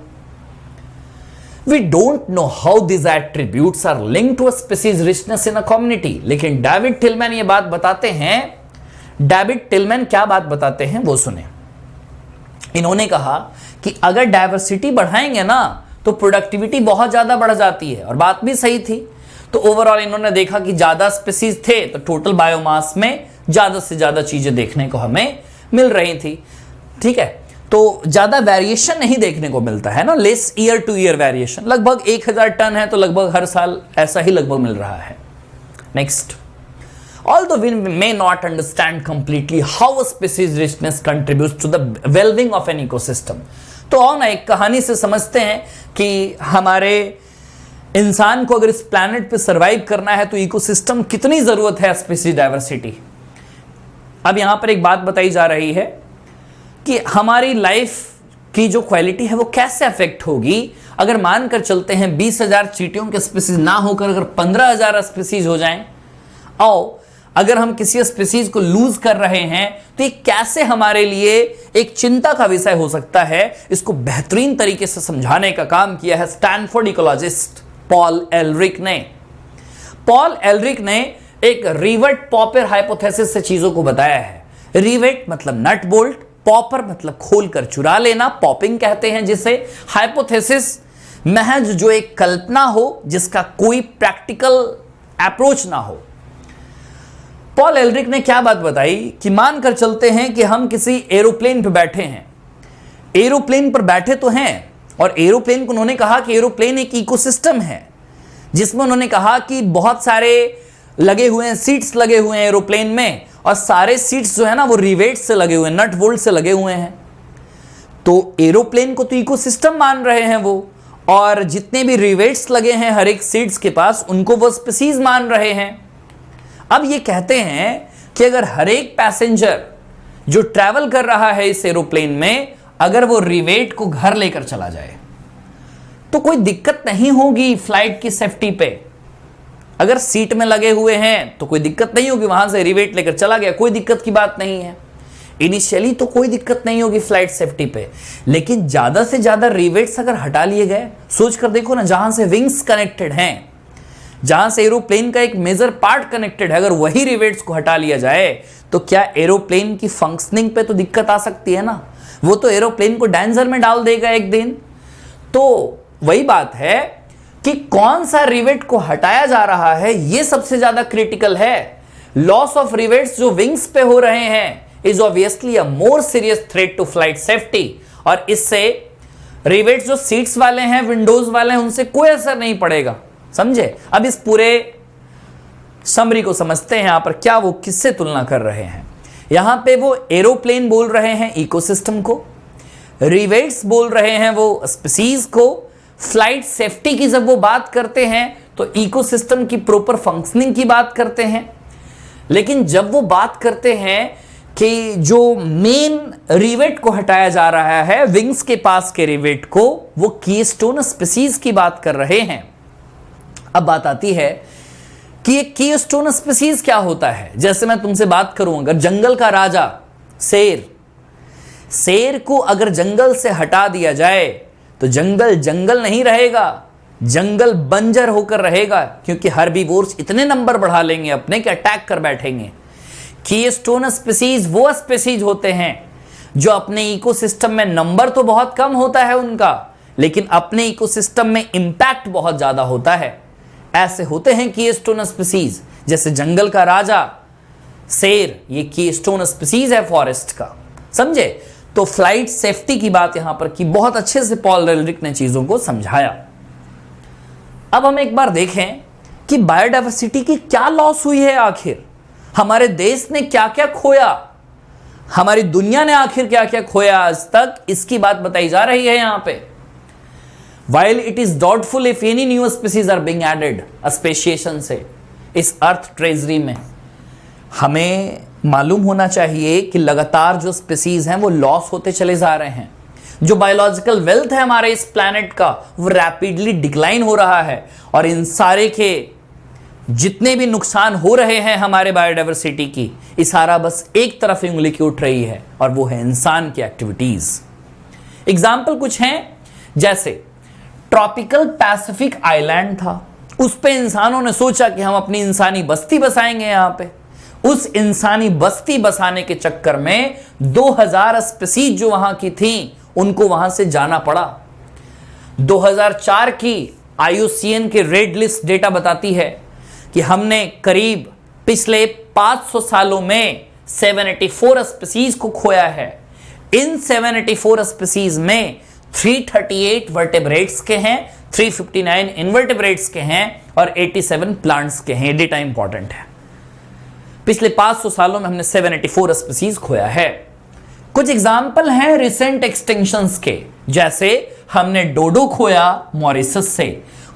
We don't know how these attributes are linked to a species richness in a community. लेकिन डेविड टिलमैन ये बात बताते हैं। डेविड टिलमैन क्या बात बताते हैं वो सुने। इन्होंने कहा कि अगर डाइवर्सिटी बढ़ाएंगे ना तो प्रोडक्टिविटी बहुत ज्यादा बढ़ जाती है, और बात भी सही थी। तो ओवरऑल इन्होंने देखा कि ज्यादा स्पीसीज थे तो टोटल बायोमास में ज्यादा से ज्यादा चीजें देखने को हमें मिल रही थी। ठीक है, तो ज्यादा वेरिएशन नहीं देखने को मिलता है ना, less year two year variation. लगभग 1000 टन है तो लगभग हर साल ऐसा ही लगभग मिल रहा है। Next, although we may not understand completely how a species richness contributes to the well-being of an ecosystem, तो आओ ना एक कहानी से समझते हैं कि हमारे इंसान को अगर इस प्लैनेट पे सरवाइव करना है तो इकोसिस्टम कितनी जरूरत है स्पीसीज डाइवर्सिटी। अब यहां पर एक बात बताई जा रही है कि हमारी लाइफ की जो क्वालिटी है वो कैसे अफेक्ट होगी अगर मानकर चलते हैं 20,000 चींटियों के स्पीसीज ना होकर अगर 15,000 स्पीसीज हो जाएं। आओ, अगर हम किसी स्पीसीज को लूज कर रहे हैं तो ये कैसे हमारे लिए एक चिंता का विषय हो सकता है। इसको बेहतरीन तरीके से समझाने का काम किया है स्टैनफोर्ड इकोलॉजिस्ट पॉल एलरिक ने। पॉल एलरिक ने एक रिवेट पॉपर हाइपोथेसिस से चीजों को बताया है। रिवेट मतलब नट बोल्ट, पॉपर मतलब खोलकर चुरा लेना, पॉपिंग कहते हैं जिसे। हाइपोथेसिस महज जो एक कल्पना हो जिसका कोई प्रैक्टिकल अप्रोच ना हो। पॉल एलरिक ने क्या बात बताई कि मानकर चलते हैं कि हम किसी एरोप्लेन पर बैठे हैं। एरोप्लेन पर बैठे तो हैं, और एरोप्लेन को उन्होंने कहा कि एरोप्लेन एक इकोसिस्टम है जिसमें उन्होंने कहा कि बहुत सारे लगे हुए हैं, सीट्स लगे हुए हैं एरोप्लेन में, और सारे सीट्स जो है ना वो रिवेट्स से लगे हुए हैं, नट बोल्ट से लगे हुए हैं। तो एरोप्लेन को तो इकोसिस्टम मान रहे हैं वो, और जितने भी रिवेट्स लगे हैं हर एक सीट्स के पास उनको वो स्पीसीज मान रहे हैं। अब ये कहते हैं कि अगर हर एक पैसेंजर जो ट्रैवल कर रहा है इस एरोप्लेन में अगर वो रिवेट को घर लेकर चला जाए तो कोई दिक्कत नहीं होगी फ्लाइट की सेफ्टी पे। अगर सीट में लगे हुए हैं तो कोई दिक्कत नहीं होगी, वहां से रिवेट लेकर चला गया, कोई दिक्कत की बात नहीं है। इनिशियली तो कोई दिक्कत नहीं होगी फ्लाइट सेफ्टी पे, लेकिन ज्यादा से ज्यादा रिवेट्स अगर हटा लिए गए, सोच कर देखो ना, जहां से विंग्स कनेक्टेड हैं, जहां से एरोप्लेन का एक मेजर पार्ट कनेक्टेड है, अगर वही रिवेट्स को हटा लिया जाए तो क्या एरोप्लेन की फंक्शनिंग पे तो दिक्कत आ सकती है ना। वो तो एरोप्लेन को डेंजर में डाल देगा एक दिन। तो वही बात है कि कौन सा रिवेट को हटाया जा रहा है ये सबसे ज्यादा क्रिटिकल है। लॉस ऑफ रिवेट्स जो विंग्स पे हो रहे हैं is obviously a more serious threat to flight safety, और इससे रिवेट्स जो सीट्स वाले हैं, विंडोज वाले हैं, उनसे कोई असर नहीं पड़ेगा। समझे। अब इस पूरे समरी को समझते हैं, यहां पर क्या वो किससे तुलना कर रहे हैं। यहां पे वो एरोप्लेन बोल रहे हैं इकोसिस्टम को, रिवेट्स बोल रहे हैं वो स्पीसीज को। फ्लाइट सेफ्टी की जब वो बात करते हैं तो इकोसिस्टम की प्रॉपर फंक्शनिंग की बात करते हैं। लेकिन जब वो बात करते हैं कि जो मेन रिवेट को हटाया जा रहा है, विंग्स के पास के रिवेट को, वो कीस्टोन स्पीसीज की बात कर रहे हैं। अब बात आती है कि ये कीस्टोन स्पीसीज क्या होता है। जैसे मैं तुमसे बात करूं, अगर जंगल का राजा शेर को अगर जंगल से हटा दिया जाए तो जंगल जंगल नहीं रहेगा, जंगल बंजर होकर रहेगा, क्योंकि हर्बीवोर्स इतने नंबर बढ़ा लेंगे अपने कि अटैक कर बैठेंगे। कीस्टोन स्पीसीज वो स्पीसीज होते हैं जो अपने इकोसिस्टम में नंबर तो बहुत कम होता है उनका, लेकिन अपने इकोसिस्टम में इंपैक्ट बहुत ज्यादा होता है। ऐसे होते हैं कीस्टोन स्पीसीज, जैसे जंगल का राजा शेर, ये कीस्टोन स्पीसीज है फॉरेस्ट का। समझे? तो फ्लाइट सेफ्टी की बात यहां पर की, बहुत अच्छे से पॉल रेलरिक ने चीजों को समझाया। अब हम एक बार देखें कि बायोडायवर्सिटी की क्या लॉस हुई है, आखिर हमारे देश ने क्या क्या खोया, हमारी दुनिया ने आखिर क्या क्या खोया आज तक, इसकी बात बताई जा रही है यहां पे। While it is doubtful if any new species are being added, speciation से इस अर्थ ट्रेजरी में हमें मालूम होना चाहिए कि लगातार जो स्पीसीज हैं वो लॉस होते चले जा रहे हैं। जो बायोलॉजिकल वेल्थ है हमारे इस प्लैनेट का, वो रैपिडली डिक्लाइन हो रहा है, और इन सारे के जितने भी नुकसान हो रहे हैं हमारे बायोडायवर्सिटी की, इशारा बस एक तरफ उंगली की उठ रही है, और वो है इंसान की एक्टिविटीज। एग्जाम्पल कुछ हैं, जैसे ट्रॉपिकल पैसिफिक आइलैंड था, उस पे इंसानों ने सोचा कि हम अपनी इंसानी बस्ती बसाएंगे यहां पे। उस इंसानी बस्ती बसाने के चक्कर में 2000 स्पीसीज जो वहां की थी उनको वहां से जाना पड़ा। 2004 की IUCN के रेड लिस्ट डेटा बताती है कि हमने करीब पिछले 500 सालों में 784 स्पीसीज को खोया है। इन 784 स्पीसीज में 338 वर्टेब्रेट्स के हैं, 359 इनवर्टेब्रेट्स के हैं और 87 प्लांट्स के हैं। ये डेटा इंपॉर्टेंट है। पिछले 500 सालों में हमने 784 स्पीसीज खोया है। कुछ एग्जाम्पल हैं रिसेंट एक्सटिंक्शंस के, जैसे हमने डोडो खोया मॉरिशस से,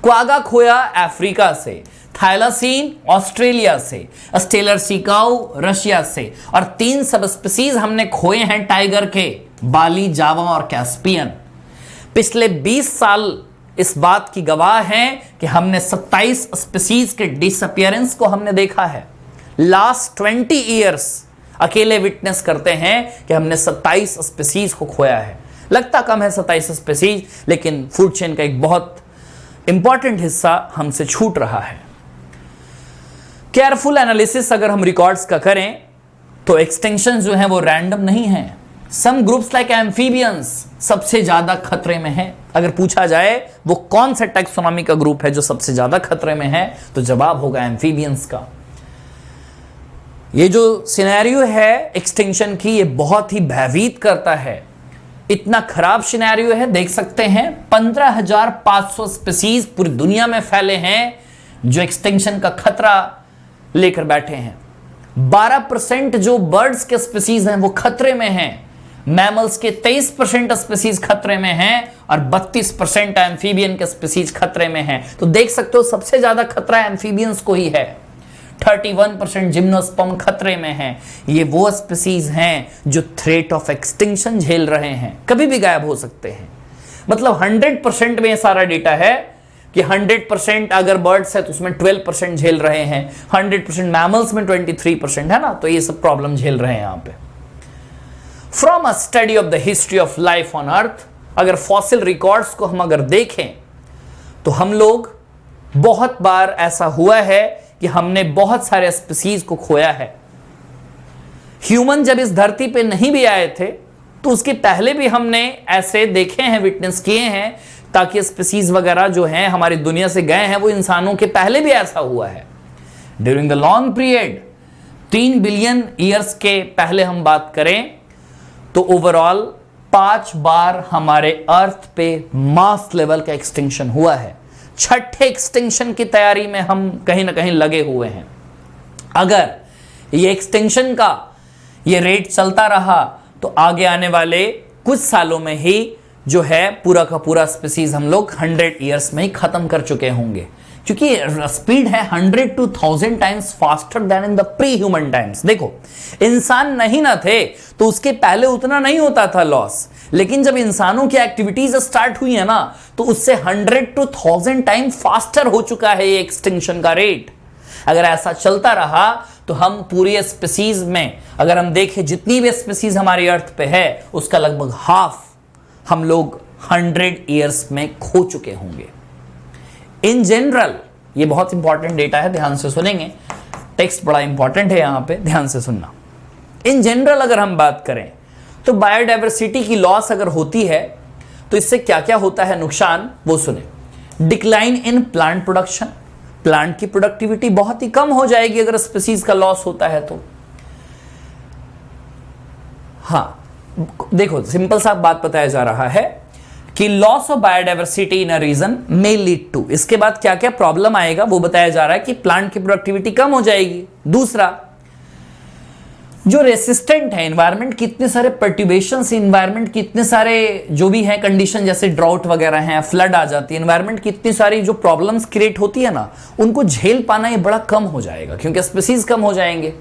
क्वागा खोया अफ्रीका से, थाइलासीन ऑस्ट्रेलिया से, स्टेलर सिकाऊ रशिया से, और 3 सब स्पीसीज हमने खोए हैं टाइगर के, बाली, जावा और कैस्पियन। पिछले 20 साल इस बात की गवाह हैं कि हमने 27 स्पीसीज के डिसअपियरेंस को हमने देखा है। लास्ट 20 ईयर्स अकेले विटनेस करते हैं कि हमने 27 स्पीसीज को खोया है। लगता कम है 27 स्पीसीज, लेकिन फूड चेन का एक बहुत इंपॉर्टेंट हिस्सा हमसे छूट रहा है। केयरफुल एनालिसिस अगर हम रिकॉर्ड्स का करें तो एक्सटिंक्शन जो है वो रैंडम नहीं है। सम ग्रुप्स लाइक एम्फीबियंस सबसे ज्यादा खतरे में है। अगर पूछा जाए वो कौन सा टैक्सोनॉमी का ग्रुप है जो सबसे ज्यादा खतरे में है, तो जवाब होगा एम्फीबियंस का। ये जो सिनेरियो है एक्सटिंक्शन की, ये बहुत ही भयभीत करता है। इतना खराब सिनेरियो है, देख सकते हैं 15,500 स्पीसीज पूरी दुनिया में फैले हैं जो एक्सटिंक्शन का खतरा लेकर बैठे हैं। 12% जो बर्ड्स के स्पीसीज हैं वो खतरे में हैं। मैमल्स के 23% स्पीसीज खतरे में हैं और 32% एम्फीबियन के स्पीसीज खतरे में हैं। तो देख सकते हो सबसे ज्यादा खतरा एम्फीबियंस को ही है। 31% जिम्नोस्पर्म खतरे में हैं। ये वो स्पीसीज हैं जो थ्रेट ऑफ एक्सटिंक्शन झेल रहे हैं, कभी भी गायब हो सकते हैं। मतलब 100% में ये सारा डेटा है कि 100% अगर बर्ड्स है तो उसमें 12% झेल रहे हैं, 100% मैमल्स में 23% है ना, तो ये सब प्रॉब्लम झेल रहे हैं यहां पे। From a study of the history of life on earth, अगर फॉसिल रिकॉर्ड्स को हम अगर देखें तो हम लोग बहुत बार ऐसा हुआ है कि हमने बहुत सारे स्पीसीज को खोया है। ह्यूमन जब इस धरती पे नहीं भी आए थे तो उसके पहले भी हमने ऐसे देखे हैं, विटनेस किए हैं, ताकि स्पीसीज वगैरह जो हैं हमारी दुनिया से गए हैं, वो इंसानों के पहले भी ऐसा हुआ है। During the long period 3 billion years के पहले हम बात करें तो ओवरऑल 5 बार हमारे अर्थ पे मास लेवल का एक्सटिंक्शन हुआ है। छठे एक्सटिंक्शन की तैयारी में हम कहीं ना कहीं लगे हुए हैं। अगर ये एक्सटिंक्शन का ये रेट चलता रहा तो आगे आने वाले कुछ सालों में ही जो है पूरा का पूरा स्पीसीज हम लोग 100 ईयर्स में ही खत्म कर चुके होंगे, क्योंकि स्पीड है 100 to 1000 times faster then in the pre human times. देखो, इंसान नहीं ना थे तो उसके पहले उतना नहीं होता था लॉस, लेकिन जब इंसानों की एक्टिविटीज स्टार्ट हुई है ना तो उससे 100 to 1000 टाइम फास्टर हो चुका है ये एक्सटिंक्शन का रेट। अगर ऐसा चलता रहा तो हम पूरी स्पीसीज में, अगर हम देखें जितनी भी स्पीसीज हमारी अर्थ पे है उसका लगभग हाफ हम लोग 100 ईयर्स में खो चुके होंगे। इन जनरल, ये बहुत इंपॉर्टेंट डेटा है, ध्यान से सुनेंगे, टेक्स्ट बड़ा इंपॉर्टेंट है यहां पे, ध्यान से सुनना। इन जनरल अगर हम बात करें तो बायोडायवर्सिटी की लॉस अगर होती है तो इससे क्या क्या होता है नुकसान, वो सुने। Decline in plant production, plant की प्रोडक्टिविटी बहुत ही कम हो जाएगी अगर स्पीसीज का लॉस होता है तो। हां, देखो सिंपल सा बात बताया जा रहा है कि loss of biodiversity in a region may lead to, इसके बाद क्या क्या प्रॉब्लम आएगा वो बताया जा रहा है कि प्लांट की प्रोडक्टिविटी कम हो जाएगी। दूसरा, जो रेसिस्टेंट है एनवायरनमेंट, कितने सारे पर्टिवेशंस एनवायरनमेंट, कितने सारे जो भी है कंडीशन, जैसे ड्राउट वगैरह हैं, फ्लड आ जाती है, एनवायरनमेंट कितनी सारी जो प्रॉब्लम्स क्रिएट होती है ना, उनको झेल पाना ये बड़ा कम हो जाएगा क्योंकि स्पीसीज कम हो जाएंगे।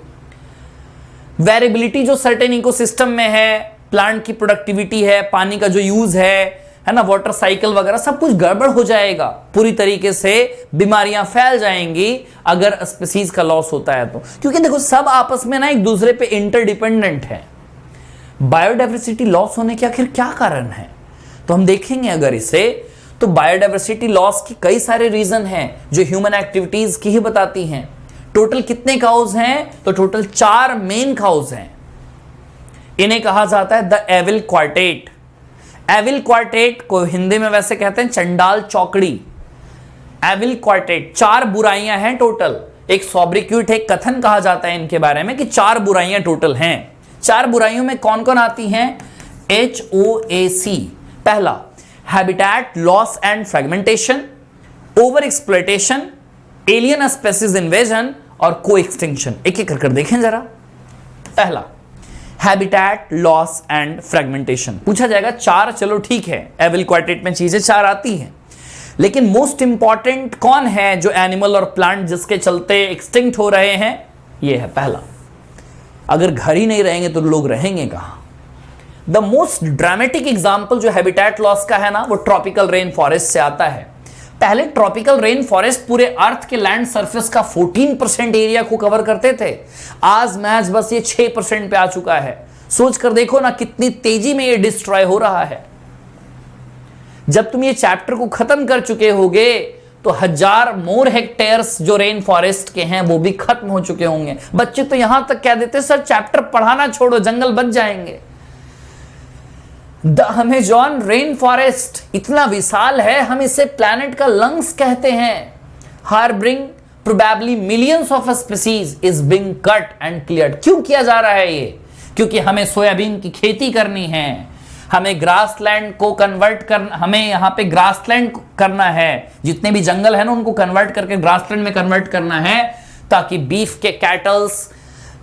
वेरिएबिलिटी जो सर्टेन इकोसिस्टम में है, प्लांट की प्रोडक्टिविटी है, पानी का जो यूज है ना, वाटर साइकिल वगैरह सब कुछ गड़बड़ हो जाएगा, पूरी तरीके से बीमारियां फैल जाएंगी अगर स्पीसीज का लॉस होता है तो। क्योंकि देखो सब आपस में ना एक दूसरे पे इंटरडिपेंडेंट है। बायोडायवर्सिटी लॉस होने के आखिर क्या कारण है तो हम देखेंगे अगर इसे, तो बायोडायवर्सिटी लॉस की कई सारे रीजन हैं जो ह्यूमन एक्टिविटीज की ही बताती हैं। टोटल कितने काउज हैं, तो टोटल 4 मेन काउज हैं। इन्हें कहा जाता है the evil quartet. Evil quartet को हिंदी में वैसे कहते हैं चंडाल चौकड़ी। एविल क्वार्टेट, 4 बुराइयां हैं टोटल। एक सॉब्रिक्यूट, एक कथन कहा जाता है इनके बारे में कि 4 बुराइयां टोटल हैं। 4 बुराइयों में कौन कौन आती हैं? HOAC। पहला, habitat loss and fragmentation, over exploitation, alien species invasion और को एक्सटिंक्शन। एक एक कर देखें जरा। पहला, हैबिटेट लॉस एंड फ्रेगमेंटेशन। पूछा जाएगा 4, चलो ठीक है, एविल क्वार्टेट में चीजें 4 आती हैं, लेकिन मोस्ट इंपॉर्टेंट कौन है जो एनिमल और प्लांट जिसके चलते एक्सटिंक्ट हो रहे हैं? ये है पहला। अगर घर ही नहीं रहेंगे तो लोग रहेंगे कहां? द मोस्ट ड्रामेटिक एग्जाम्पल जो हैबिटेट लॉस का है ना, वो ट्रॉपिकल रेन फॉरेस्ट से आता है। पहले ट्रॉपिकल रेन फॉरेस्ट पूरे अर्थ के लैंड सरफेस का 14% एरिया को कवर करते थे। आज मैच बस ये 6% पे आ चुका है। सोच कर देखो ना कितनी तेजी में ये डिस्ट्रॉय हो रहा है। जब तुम ये चैप्टर को खत्म कर चुके होगे तो 1000 मोर हेक्टेयर्स जो रेन फॉरेस्ट के हैं वो भी खत्म हो चुके होंगे। बच्चे तो यहां तक कह देते सर चैप्टर पढ़ाना छोड़ो, जंगल बच जाएंगे। द अमेज़न रेन फॉरेस्ट इतना विशाल है, हम इसे प्लैनेट का लंग्स कहते हैं। Harbouring probably millions of species is being cut and cleared. क्यों किया जा रहा है ये? क्योंकि हमें सोयाबीन की खेती करनी है, हमें ग्रासलैंड को कन्वर्ट करना, हमें यहाँ पे ग्रासलैंड करना है। जितने भी जंगल है ना उनको कन्वर्ट करके ग्रासलैंड में कन्वर्ट करना है, ताकि बीफ के कैटल्स,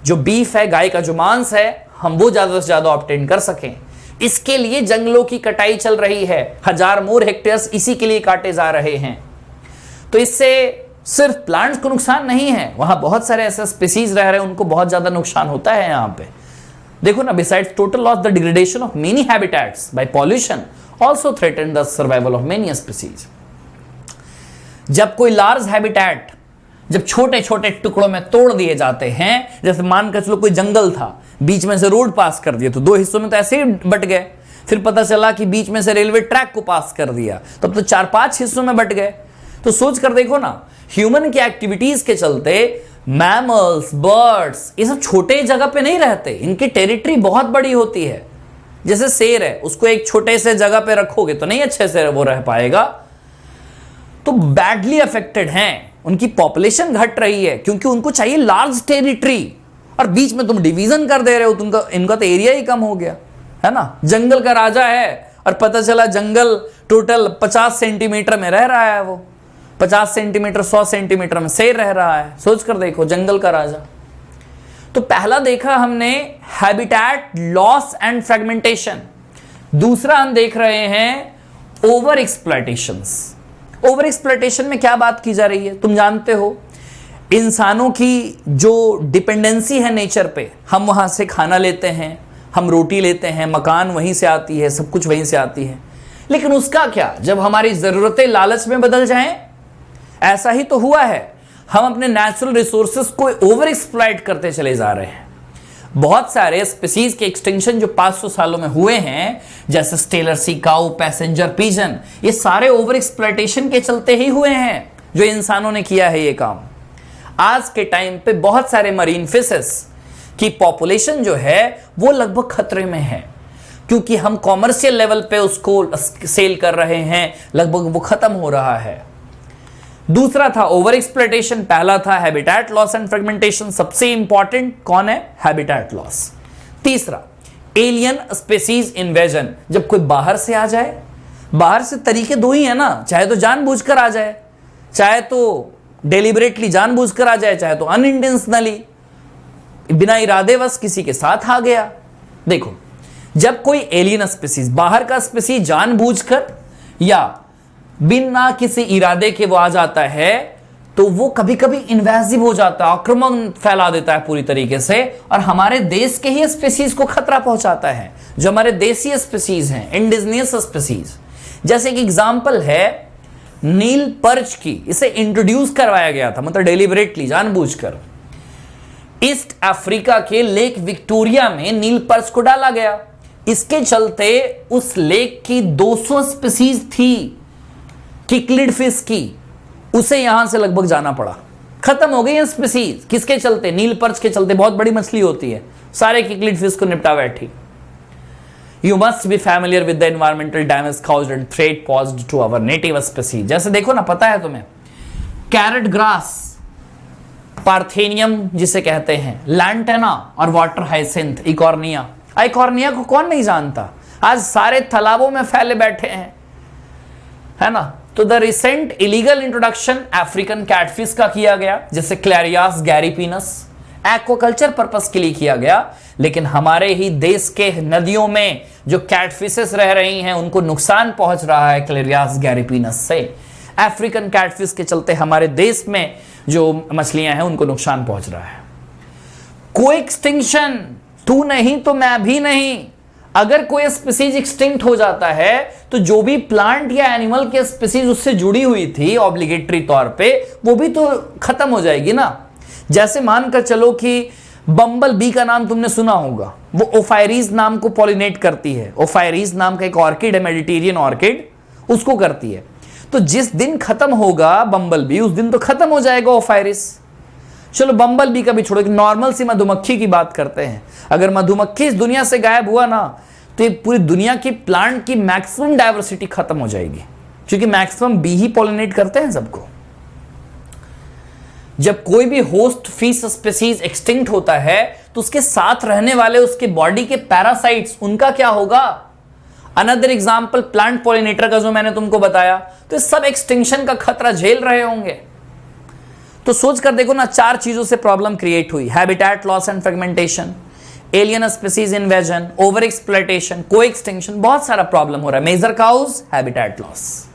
जो बीफ है, गाय का जो मांस है, हम वो ज्यादा से ज्यादा ऑब्टेन कर सकें। इसके लिए जंगलों की कटाई चल रही है। 1000 मोर हेक्टेयर्स इसी के लिए काटे जा रहे हैं। तो इससे सिर्फ प्लांट्स को नुकसान नहीं है, वहां बहुत सारे ऐसे स्पीसीज रह रहे हैं, उनको बहुत ज्यादा नुकसान होता है। यहां पे देखो ना, besides total loss, the degradation of many habitats by pollution also threaten the survival of many species. जब कोई लार्ज हैबिटेट जब छोटे छोटे टुकड़ों में तोड़ दिए जाते हैं, जैसे मान कर चलो कोई जंगल था, बीच में से रोड पास कर दिया तो 2 हिस्सों में तो ऐसे ही बट गए। फिर पता चला कि बीच में से रेलवे ट्रैक को पास कर दिया, तब तो 4-5 हिस्सों में बट गए। तो सोच कर देखो ना, ह्यूमन की एक्टिविटीज के चलते मैमल्स, बर्ड्स, ये सब छोटे जगह पे नहीं रहते, इनकी टेरिटरी बहुत बड़ी होती है। जैसे शेर है, उसको एक छोटे से जगह पे रखोगे तो नहीं अच्छे से वो रह पाएगा। तो बैडली अफेक्टेड हैं, उनकी पॉपुलेशन घट रही है क्योंकि उनको चाहिए लार्ज टेरिटरी, और बीच में तुम डिवीजन कर दे रहे हो, तुमका इनका तो एरिया ही कम हो गया है ना। जंगल का राजा है और पता चला जंगल टोटल 50 सेंटीमीटर में रह रहा है, वो 50 सेंटीमीटर 100 सेंटीमीटर में शेर रह रहा है। सोच कर देखो, जंगल का राजा। तो पहला देखा हमने हैबिटेट लॉस एंड फ्रेगमेंटेशन। दूसरा हम देख रहे हैं ओवर एक्सप्लॉयटेशंस। ओवर एक्सप्लॉयटेशन में क्या बात की जा रही है? तुम जानते हो इंसानों की जो डिपेंडेंसी है नेचर पे, हम वहां से खाना लेते हैं, हम रोटी लेते हैं, मकान वहीं से आती है, सब कुछ वहीं से आती है, लेकिन उसका क्या जब हमारी जरूरतें लालच में बदल जाएं? ऐसा ही तो हुआ है, हम अपने नेचुरल रिसोर्सेज को ओवर एक्सप्लॉइट करते चले जा रहे हैं। बहुत सारे स्पीसीज के एक्सटिंक्शन जो 500 सालों में हुए हैं, जैसे स्टेलर सी काऊ, पैसेंजर पिजन, ये सारे ओवर एक्सप्लॉयटेशन के चलते ही हुए हैं, जो इंसानों ने किया है ये काम। आज के टाइम पे बहुत सारे मरीन फिशेस की पॉपुलेशन जो है वो लगभग खतरे में है, क्योंकि हम कॉमर्शियल लेवल पे उसको सेल कर रहे हैं, लगभग वो खत्म हो रहा है। दूसरा था ओवर एक्सप्लॉयटेशन, पहला था हैबिटेट लॉस एंड फ्रेगमेंटेशन। सबसे इंपॉर्टेंट कौन है? Habitat loss. तीसरा एलियन स्पीसीज इन्वेजन, जब कोई बाहर से आ जाए। बाहर से तरीके दो ही है ना, चाहे तो जानबूझकर आ जाए, चाहे तो डेलिबरेटली जानबूझकर आ जाए, चाहे तो अनइंटेंशनली बिना इरादेवश किसी के साथ आ गया। देखो, जब कोई एलियन स्पीसीज, बाहर का स्पीसीज जानबूझकर या बिना किसी इरादे के वो आ जाता है, तो वो कभी कभी इन्वेसिव हो जाता है, आक्रमण फैला देता है पूरी तरीके से, और हमारे देश के ही स्पीसीज को खतरा पहुंचाता है, जो हमारे देसी स्पीसीज हैं, इंडिजिनियस स्पीसीज। जैसे एक एग्जांपल है नील पर्च की, इसे इंट्रोड्यूस करवाया गया था, मतलब डेलिबरेटली, जानबूझकर। ईस्ट अफ्रीका के लेक विक्टोरिया में नील पर्च को डाला गया। इसके चलते उस लेक की 200 स्पीसीज थी किक्लिड फिश की, उसे यहां से लगभग जाना पड़ा, खत्म हो गई है स्पीसीज। किसके चलते? नील पर्च के चलते। बहुत बड़ी मछली होती है, सारे किक्लिड फिश को निपटा बैठी। You must be familiar with the environmental damage caused and threat posed to our native species. जैसे देखो ना, पता है तुम्हें, कैरेट ग्रास, पार्थेनियम जिसे कहते हैं, लैंटेना और वाटर हाइसिंथ, इकॉर्निया। इकॉर्निया को कौन नहीं जानता? आज सारे तालाबों में फैले बैठे हैं, है ना। तो the recent illegal introduction African catfish का किया गया, जैसे क्लैरियास गैरीपिनस, एक्वाकल्चर पर्पस के लिए किया गया, लेकिन हमारे ही देश के नदियों में जो कैटफिशेस रह रही हैं उनको नुकसान पहुंच रहा है क्लैरियास गैरीपिनस से। अफ्रीकन कैटफिश के चलते हमारे देश में जो मछलियां हैं उनको नुकसान पहुंच रहा है। कोएक्सटिंक्शन, तू नहीं तो मैं भी नहीं। अगर कोई स्पीसीज एक्सटिंक्ट हो जाता है तो जो भी प्लांट या एनिमल के स्पीसीज उससे जुड़ी हुई थी ऑब्लिगेटरी तौर पे, वो भी तो खत्म हो जाएगी ना। जैसे मानकर चलो कि बम्बल बी का नाम तुमने सुना होगा, वो ओफायरीज नाम को पॉलिनेट करती है। ओफायरीज नाम का एक ऑर्किड है, मेडिटेरियन ऑर्किड, उसको करती है। तो जिस दिन खत्म होगा बम्बल बी, उस दिन तो खत्म हो जाएगा ओफायरीज। चलो बम्बल बी का भी छोड़ो, नॉर्मल सी मधुमक्खी की बात करते हैं। अगर मधुमक्खी इस दुनिया से गायब हुआ ना, तो ये पूरी दुनिया की प्लांट की मैक्सिमम डाइवर्सिटी खत्म हो जाएगी, क्योंकि मैक्सिमम बी ही पॉलिनेट करते हैं सबको। जब कोई भी होस्ट फिश स्पीसीज एक्सटिंक्ट होता है तो उसके साथ रहने वाले उसके बॉडी के पैरासाइट्स, उनका क्या होगा? अनदर एग्जांपल प्लांट पॉलिनेटर का जो मैंने तुमको बताया, तो सब एक्सटिंक्शन का खतरा झेल रहे होंगे। तो सोच कर देखो ना, 4 चीजों से प्रॉब्लम क्रिएट हुई: habitat loss and fragmentation, alien species invasion, overexploitation, coextinction, बहुत सारा प्रॉब्लम हो रहा है। Major cause, habitat loss.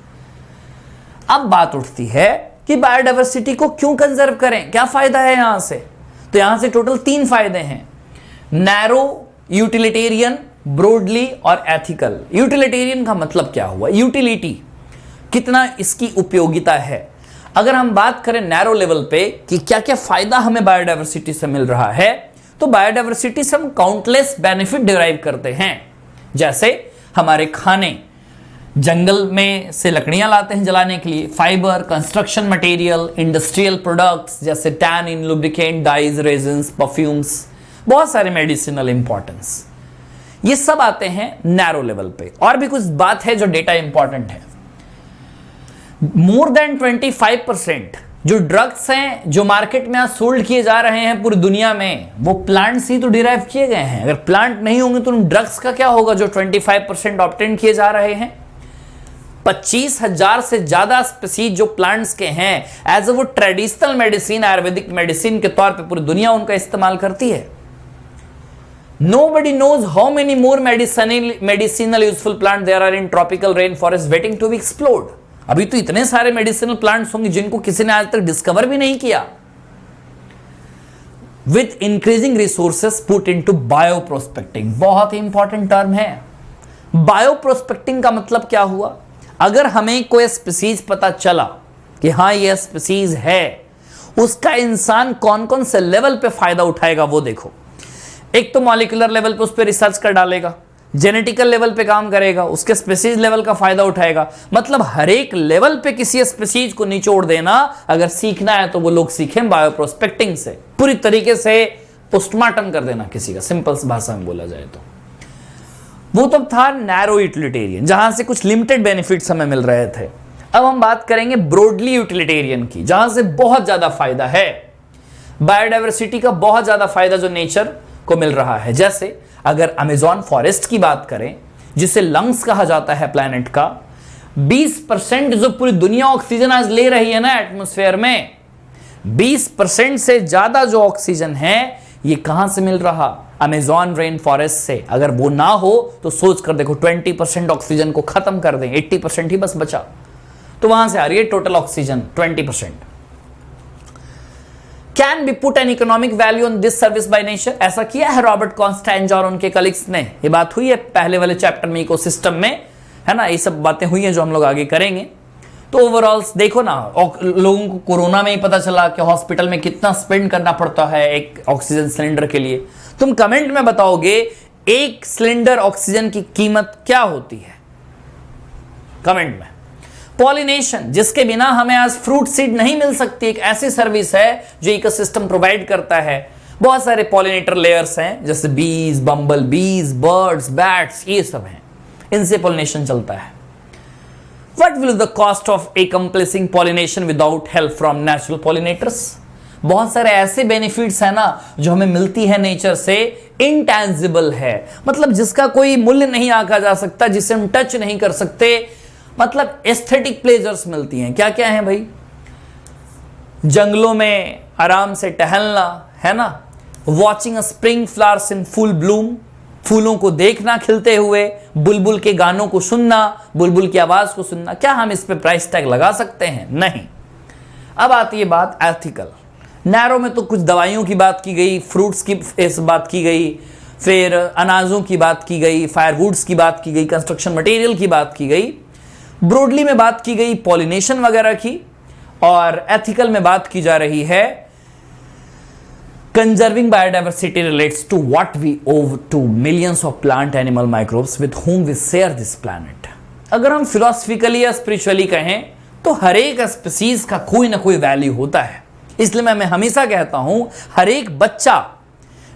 अब बात उठती है कि बायोडायवर्सिटी को क्यों कंजर्व करें, क्या फायदा है यहां से? तो यहां से टोटल 3 फायदे हैं: नैरो, यूटिलिटेरियन, ब्रॉडली और एथिकल। यूटिलिटेरियन का मतलब क्या हुआ? यूटिलिटी, कितना इसकी उपयोगिता है। अगर हम बात करें नैरो लेवल पे कि क्या क्या फायदा हमें बायोडायवर्सिटी से मिल रहा है, तो बायोडायवर्सिटी से हम काउंटलेस बेनिफिट डिराइव करते हैं। जैसे हमारे खाने, जंगल में से लकड़ियां लाते हैं जलाने के लिए, fibre, construction material, industrial products जैसे tannin, lubricant, dyes, resins, perfumes, बहुत सारे मेडिसिनल इंपॉर्टेंस, ये सब आते हैं नैरो लेवल पे। और भी कुछ बात है जो डेटा इंपॉर्टेंट है। मोर देन 25% जो ड्रग्स हैं जो मार्केट में आज सोल्ड किए जा रहे हैं पूरी दुनिया में, वो प्लांट से ही तो डिराइव किए गए हैं। अगर प्लांट नहीं होंगे तो उन ड्रग्स का क्या होगा जो 25% ऑब्टेन किए जा रहे हैं? 25,000 से ज्यादा स्पीसीज जो प्लांट्स के हैं, एज वो ट्रेडिशनल मेडिसिन, आयुर्वेदिक मेडिसिन के तौर पे पूरी दुनिया उनका इस्तेमाल करती है। Nobody knows how many more medicinal useful plants there are in tropical rainforest waiting to be explored. अभी तो इतने सारे मेडिसिनल प्लांट्स होंगे जिनको किसी ने आज तक डिस्कवर भी नहीं किया. With increasing resources put into bioprospecting, बहुत ही इंपॉर्टेंट टर्म है. बायोप्रोस्पेक्टिंग का मतलब क्या हुआ? अगर हमें कोई स्पीसीज पता चला कि हाँ ये स्पीसीज है, उसका इंसान कौन कौन से लेवल पे फायदा उठाएगा वो देखो. एक तो मॉलिक्यूलर लेवल पे उस पर रिसर्च कर डालेगा, जेनेटिकल लेवल पे काम करेगा, उसके स्पीसीज लेवल का फायदा उठाएगा. मतलब हर एक लेवल पे किसी स्पीसीज को निचोड़ देना. अगर सीखना है तो वो लोग सीखें बायोप्रोस्पेक्टिंग से, पूरी तरीके से पोस्टमार्टम कर देना किसी का, सिंपल भाषा में बोला जाए तो. वो तो था नैरो यूटिलिटेरियन, जहां से कुछ लिमिटेड बेनिफिट्स हमें मिल रहे थे. अब हम बात करेंगे ब्रॉडली यूटिलिटेरियन की, जहां से बहुत ज्यादा फायदा है. बायोडायवर्सिटी का बहुत ज्यादा फायदा जो नेचर को मिल रहा है. जैसे अगर अमेज़न फॉरेस्ट की बात करें, जिसे लंग्स कहा जाता है प्लैनेट का, 20% जो पूरी दुनिया ऑक्सीजन आज ले रही है ना एटमॉस्फेयर में, 20% से ज्यादा जो ऑक्सीजन है ये कहां से मिल रहा? अमेज़न रेन फॉरेस्ट से. अगर वो ना हो तो सोच कर देखो, 20% ऑक्सीजन को खत्म कर दें, 80% ही बस बचा, तो वहां से आ रही है total oxygen 20%. Can be put an economic value on this service by nature. ऐसा किया है रॉबर्ट कॉन्स्टेंज और उनके कलीग्स ने. ये बात हुई है पहले वाले चैप्टर में इकोसिस्टम में, है ना. ये सब बातें हुई हैं जो हम लोग आगे करेंगे. तो ओवरऑल देखो ना, लोगों को कोरोना में ही पता चला कि हॉस्पिटल में कितना स्पेंड करना पड़ता है एक ऑक्सीजन सिलेंडर के लिए. तुम कमेंट में बताओगे एक सिलेंडर ऑक्सीजन की कीमत क्या होती है, कमेंट में. पॉलिनेशन, जिसके बिना हमें आज फ्रूट सीड नहीं मिल सकती, एक ऐसी सर्विस है जो इकोसिस्टम प्रोवाइड करता है. बहुत सारे पॉलिनेटर लेयर्स हैं, जैसे बीज, बम्बल बीज, बर्ड्स, बैट्स, ये सब हैं, इनसे पॉलिनेशन चलता है. What will the cost of accomplishing pollination without help from natural pollinators? बहुत सारे ऐसे बेनिफिट्स है ना जो हमें मिलती है नेचर से, इंटेंजिबल है, मतलब जिसका कोई मूल्य नहीं आंका जा सकता, जिसे हम टच नहीं कर सकते. मतलब एस्थेटिक प्लेजर्स मिलती हैं. क्या क्या है भाई? जंगलों में आराम से टहलना, है ना. Watching a spring flowers in full Bloom, फूलों को देखना खिलते हुए, बुलबुल के गानों को सुनना, बुलबुल की आवाज को सुनना. क्या हम इस पे प्राइस टैग लगा सकते हैं? नहीं. अब आती है बात एथिकल. नैरो में तो कुछ दवाइयों की बात की गई, फ्रूट्स की इस बात की गई, फिर अनाजों की बात की गई, फायरवुड्स की बात की गई, कंस्ट्रक्शन मटेरियल की बात की गई. ब्रॉडली में बात की गई पॉलिनेशन वगैरह की, और एथिकल में बात की जा रही है conserving biodiversity relates to what we owe to millions of plant animal microbes with whom we share this planet. अगर हम फिलोसफिकली या स्पिरिचुअली कहें तो हर एक स्पीसीज का कोई ना कोई वैल्यू होता है. इसलिए मैं हमेशा कहता हूं, हर एक बच्चा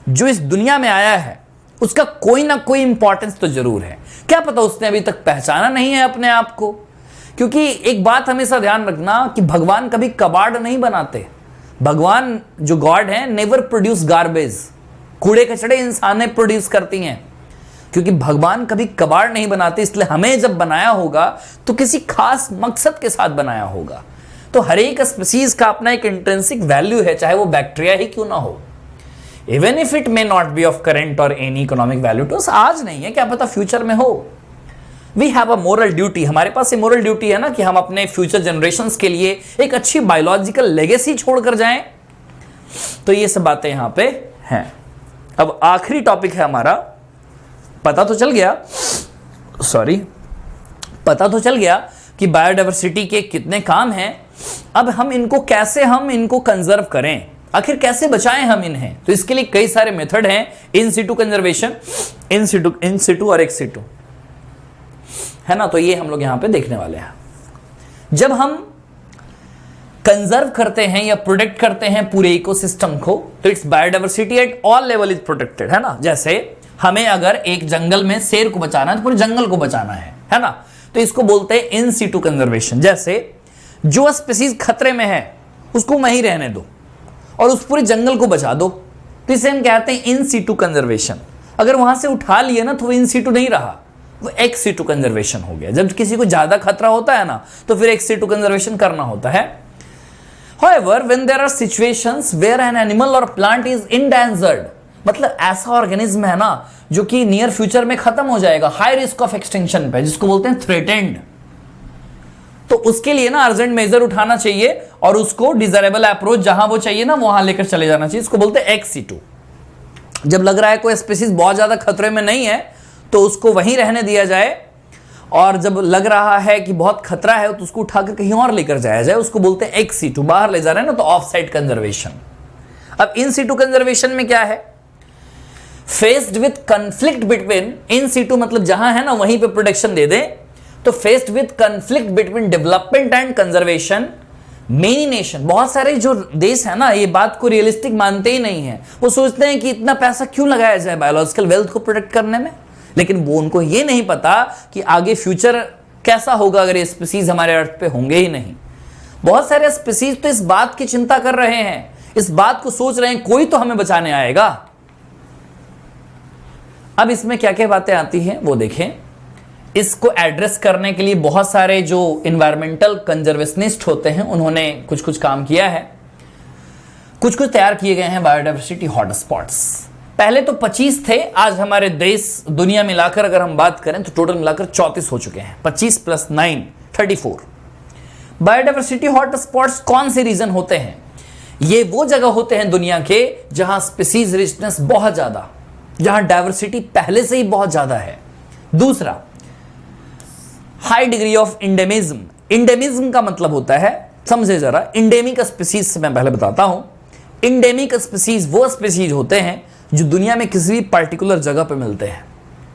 जो इस दुनिया में आया है उसका कोई ना कोई इंपॉर्टेंस तो जरूर है. क्या पता उसने अभी तक पहचाना नहीं है अपने आप को. क्योंकि एक बात हमेशा ध्यान रखना कि भगवान कभी कबाड़ नहीं बनाते. भगवान जो गॉड है नेवर प्रोड्यूस गार्बेज. कूड़े कचड़े इंसानें प्रोड्यूस करती हैं, क्योंकि भगवान कभी कबाड़ नहीं बनाते. इसलिए हमें जब बनाया होगा तो किसी खास मकसद के साथ बनाया होगा. तो हर एक स्पीसीज का अपना एक इंट्रिंसिक वैल्यू है, चाहे वो बैक्टीरिया ही क्यों ना हो. Even if it may not be of current और any economic value to us. आज नहीं है, क्या पता फ्यूचर में हो. We have a moral duty. हमारे पास ये मोरल ड्यूटी है ना कि हम अपने फ्यूचर जनरेशंस के लिए एक अच्छी बायोलॉजिकल लेगेसी छोड़कर जाएं. तो ये सब बातें यहां पे हैं. अब आखिरी टॉपिक है हमारा. पता तो चल गया कि बायोडायवर्सिटी के कितने काम हैं. अब हम इनको कंजर्व करें, आखिर कैसे बचाएं हम इन्हें. तो इसके लिए कई सारे मेथड हैं. इन सिटू कंजर्वेशन, इन सिटू और एक्स सिटू, है ना. तो ये हम लोग यहां पे देखने वाले हैं. जब हम कंजर्व करते हैं या प्रोटेक्ट करते हैं पूरे इकोसिस्टम को, तो it's biodiversity at all level is protected, है ना. जैसे हमें अगर एक जंगल में शेर को बचाना है तो पूरे जंगल को बचाना है ना. तो इसको बोलते हैं इन सिटू कंजर्वेशन. जैसे जो स्पीसीज खतरे में है उसको वहीं रहने दो और उस पूरे जंगल को बचा दो, तो इसे हम कहते हैं इन सिटू कंजर्वेशन. अगर वहां से उठा लिया ना तो वो इन सिटू नहीं रहा, वो एक्स सिटू कंजर्वेशन हो गया. जब किसी को ज्यादा खतरा होता है ना तो फिर एक्स सिटू कंजर्वेशन करना होता है. However, when there are situations where an animal or plant is endangered, मतलब ऐसा ऑर्गेनिज्म है ना जो कि नियर फ्यूचर में खत्म हो जाएगा, हाई रिस्क ऑफ एक्सटिंक्शन पे, जिसको बोलते हैं थ्रेटेंड। तो उसके लिए ना अर्जेंट मेजर उठाना चाहिए और उसको डिजायरेबल अप्रोच जहां वो चाहिए ना वहां लेकर चले जाना चाहिए। इसको बोलते हैं XC2। जब लग रहा है कोई स्पीसीज बहुत ज्यादा खतरे में नहीं है तो उसको वहीं रहने दिया जाए, और जब लग रहा है कि बहुत खतरा है तो उसको उठाकर कहीं और लेकर जाया जाए, उसको बोलते हैं XC2। बाहर ले जा रहे हैं ना तो ऑफ साइट कंजर्वेशन। अब इन सीटू कंजर्वेशन में क्या है, faced with conflict between, in situ मतलब जहां है ना वहीं पे प्रोटेक्शन दे दे, तो faced with conflict between development and conservation many nation, बहुत सारे जो देश है ना ये बात को रियलिस्टिक मानते ही नहीं है। वो सोचते हैं कि इतना पैसा क्यों लगाया जाए बायोलॉजिकल वेल्थ को प्रोटेक्ट करने में, लेकिन वो उनको ये नहीं पता कि आगे फ्यूचर कैसा होगा अगर ये स्पीसीज हमारे अर्थ पे होंगे ही नहीं। बहुत सारे स्पीसीज तो इस बात की चिंता कर रहे हैं, इस बात को सोच रहे हैं कोई तो हमें बचाने आएगा। अब इसमें क्या क्या बातें आती हैं वो देखें। इसको एड्रेस करने के लिए बहुत सारे जो इन्वायरमेंटल कंजर्वेशनिस्ट होते हैं उन्होंने कुछ कुछ काम किया है, कुछ कुछ तैयार किए गए हैं बायोडायवर्सिटी हॉटस्पॉट्स। पहले तो 25 थे, आज हमारे देश दुनिया मिलाकर अगर हम बात करें तो टोटल मिलाकर 34 हो चुके हैं। 25 + 9 34 बायोडायवर्सिटी हॉटस्पॉट्स। कौन से रीजन होते हैं, ये वो जगह होते हैं दुनिया के जहां स्पीसीज रिचनेस बहुत ज्यादा, जहां डायवर्सिटी पहले से ही बहुत ज्यादा है। दूसरा, हाई डिग्री ऑफ इंडेमिज्म। इंडेमिज्म का मतलब होता है, समझे जरा, इंडेमिक स्पीसीज से मैं पहले बताता हूं। इंडेमिक स्पीसीज वो स्पीसीज होते हैं जो दुनिया में किसी भी पर्टिकुलर जगह पे मिलते हैं,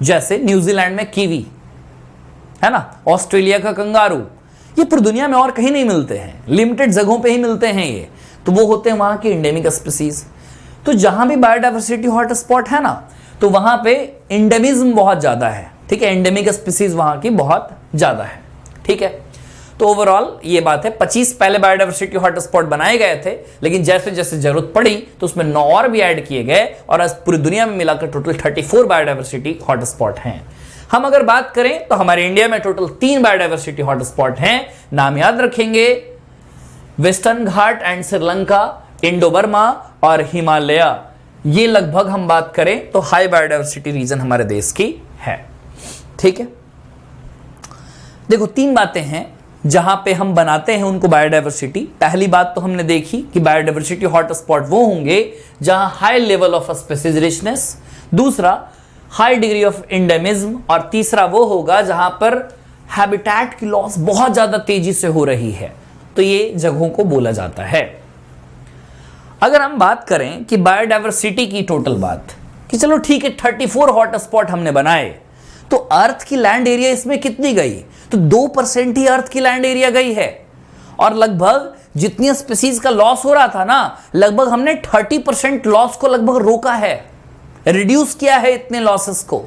जैसे न्यूजीलैंड में कीवी है ना, ऑस्ट्रेलिया का कंगारू, ये पूरी दुनिया में और कहीं नहीं मिलते हैं, लिमिटेड जगहों पे ही मिलते हैं ये, तो वो होते हैं वहां के इंडेमिक स्पीसीज। तो जहां भी बायोडायवर्सिटी हॉटस्पॉट है ना तो वहां पे इंडेमिज्म बहुत ज्यादा है, ठीक है, एंडेमिक स्पीसीज वहां की बहुत ज्यादा है, ठीक है। तो ओवरऑल ये बात है, 25 पहले बायोडायवर्सिटी हॉटस्पॉट बनाए गए थे, लेकिन जैसे जैसे जरूरत पड़ी तो उसमें 9 और भी ऐड किए गए और आज पूरी दुनिया में मिलाकर टोटल 34 बायोडायवर्सिटी हॉटस्पॉट हैं। हम अगर बात करें तो हमारे इंडिया में टोटल 3 बायोडायवर्सिटी हॉटस्पॉट हैं, नाम याद रखेंगे, western Ghat and Sri Lanka, Indo Burma और हिमालय। ये लगभग हम बात करें तो हाई बायोडायवर्सिटी रीजन हमारे देश की है, ठीक है। देखो 3 बातें हैं जहां पे हम बनाते हैं उनको बायोडायवर्सिटी। पहली बात तो हमने देखी कि बायोडायवर्सिटी हॉटस्पॉट वो होंगे जहां high level of species richness, दूसरा हाई डिग्री ऑफ इंडेमिज्म, और तीसरा वो होगा जहां पर हैबिटेट की लॉस बहुत ज्यादा तेजी से हो रही है, तो ये जगहों को बोला जाता है। अगर हम बात करें कि बायोडायवर्सिटी की टोटल बात, कि चलो ठीक है 34 हॉटस्पॉट हमने बनाए, तो अर्थ की लैंड एरिया इसमें कितनी गई, तो 2% ही अर्थ की लैंड एरिया गई है, और लगभग जितनी स्पीसीज का लॉस हो रहा था ना, लगभग हमने 30% लॉस को लगभग रोका है, रिड्यूस किया है इतने लॉसेस को।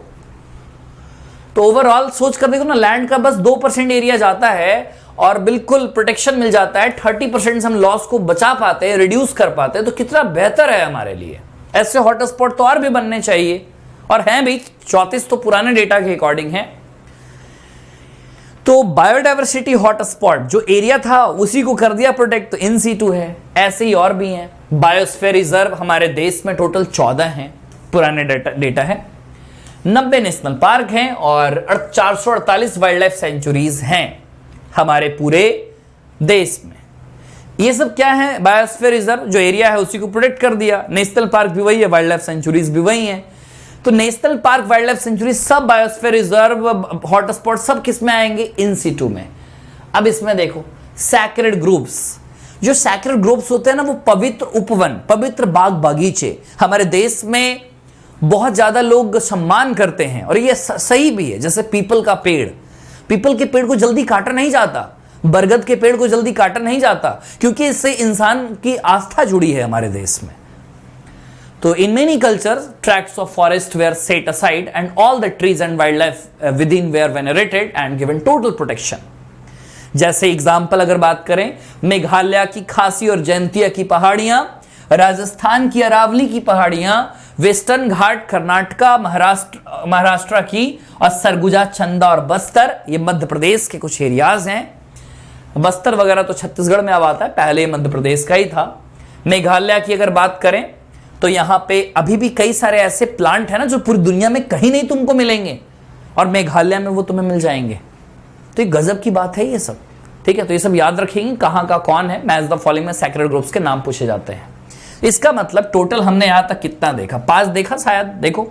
तो ओवरऑल सोच कर देखो ना, लैंड का बस 2% एरिया जाता है और बिल्कुल प्रोटेक्शन मिल जाता है, 30% से हम लॉस को बचा पाते हैं, रिड्यूस कर पाते हैं, तो कितना बेहतर है हमारे लिए। ऐसे हॉटस्पॉट तो और भी बनने चाहिए, और हैं भी 34 तो पुराने डेटा के अकॉर्डिंग है। तो बायोडायवर्सिटी हॉटस्पॉट जो एरिया था उसी को कर दिया प्रोटेक्ट, तो इन सीटू है। ऐसे ही और भी हैं। बायोस्फीयर रिजर्व हमारे देश में टोटल 14 हैं, पुराने डेटा है। 90 नेशनल पार्क हैं और 448 वाइल्ड लाइफ सेंचुरीज हैं हमारे पूरे देश में। ये सब क्या है, बायोस्फीयर रिजर्व जो एरिया है उसी को प्रोटेक्ट कर दिया। नेशनल पार्क भी वही है, वाइल्ड लाइफ सेंचुरीज भी वही हैं। तो national park, wild life sanctuary, सब बायोस्फीयर रिजर्व, हॉटस्पॉट सब किस में आएंगे, इन सीटू में। अब इसमें देखो सैक्रेड ग्रुप्स, जो सैक्रेड ग्रुप्स होते हैं ना वो पवित्र उपवन, पवित्र बाग बगीचे हमारे देश में बहुत ज्यादा लोग सम्मान करते हैं, और ये सही भी है। जैसे पीपल का पेड़, पीपल के पेड़ को जल्दी काटा नहीं जाता, बरगद के पेड़ को जल्दी काटा नहीं जाता, क्योंकि इससे इंसान की आस्था जुड़ी है हमारे देश में। तो in many cultures, tracts of forest were set aside and all the trees and wildlife within were venerated and given total protection. जैसे एग्जाम्पल अगर बात करें, मेघालय की खासी और जयंतिया की पहाड़ियां, राजस्थान की अरावली की पहाड़ियां, वेस्टर्न घाट कर्नाटका, महाराष्ट्र की, और सरगुजा, चंदा और बस्तर, ये मध्य प्रदेश के कुछ एरियाज हैं। बस्तर वगैरह तो छत्तीसगढ़ में अब आता है, पहले मध्य प्रदेश का ही था। मेघालय की अगर बात करें तो यहां पे अभी भी कई सारे ऐसे प्लांट है ना जो पूरी दुनिया में कहीं नहीं तुमको मिलेंगे, और मेघालय में वो तुम्हें मिल जाएंगे। तो ये गजब की बात है ये सब, ठीक है। तो ये सब याद रखेंगे कहां का कौन है। मैच द फॉलोइंग में सैक्रेड ग्रुप्स के नाम पूछे जाते हैं। इसका मतलब टोटल हमने यहां तक कितना देखा, 5 देखा शायद। देखो,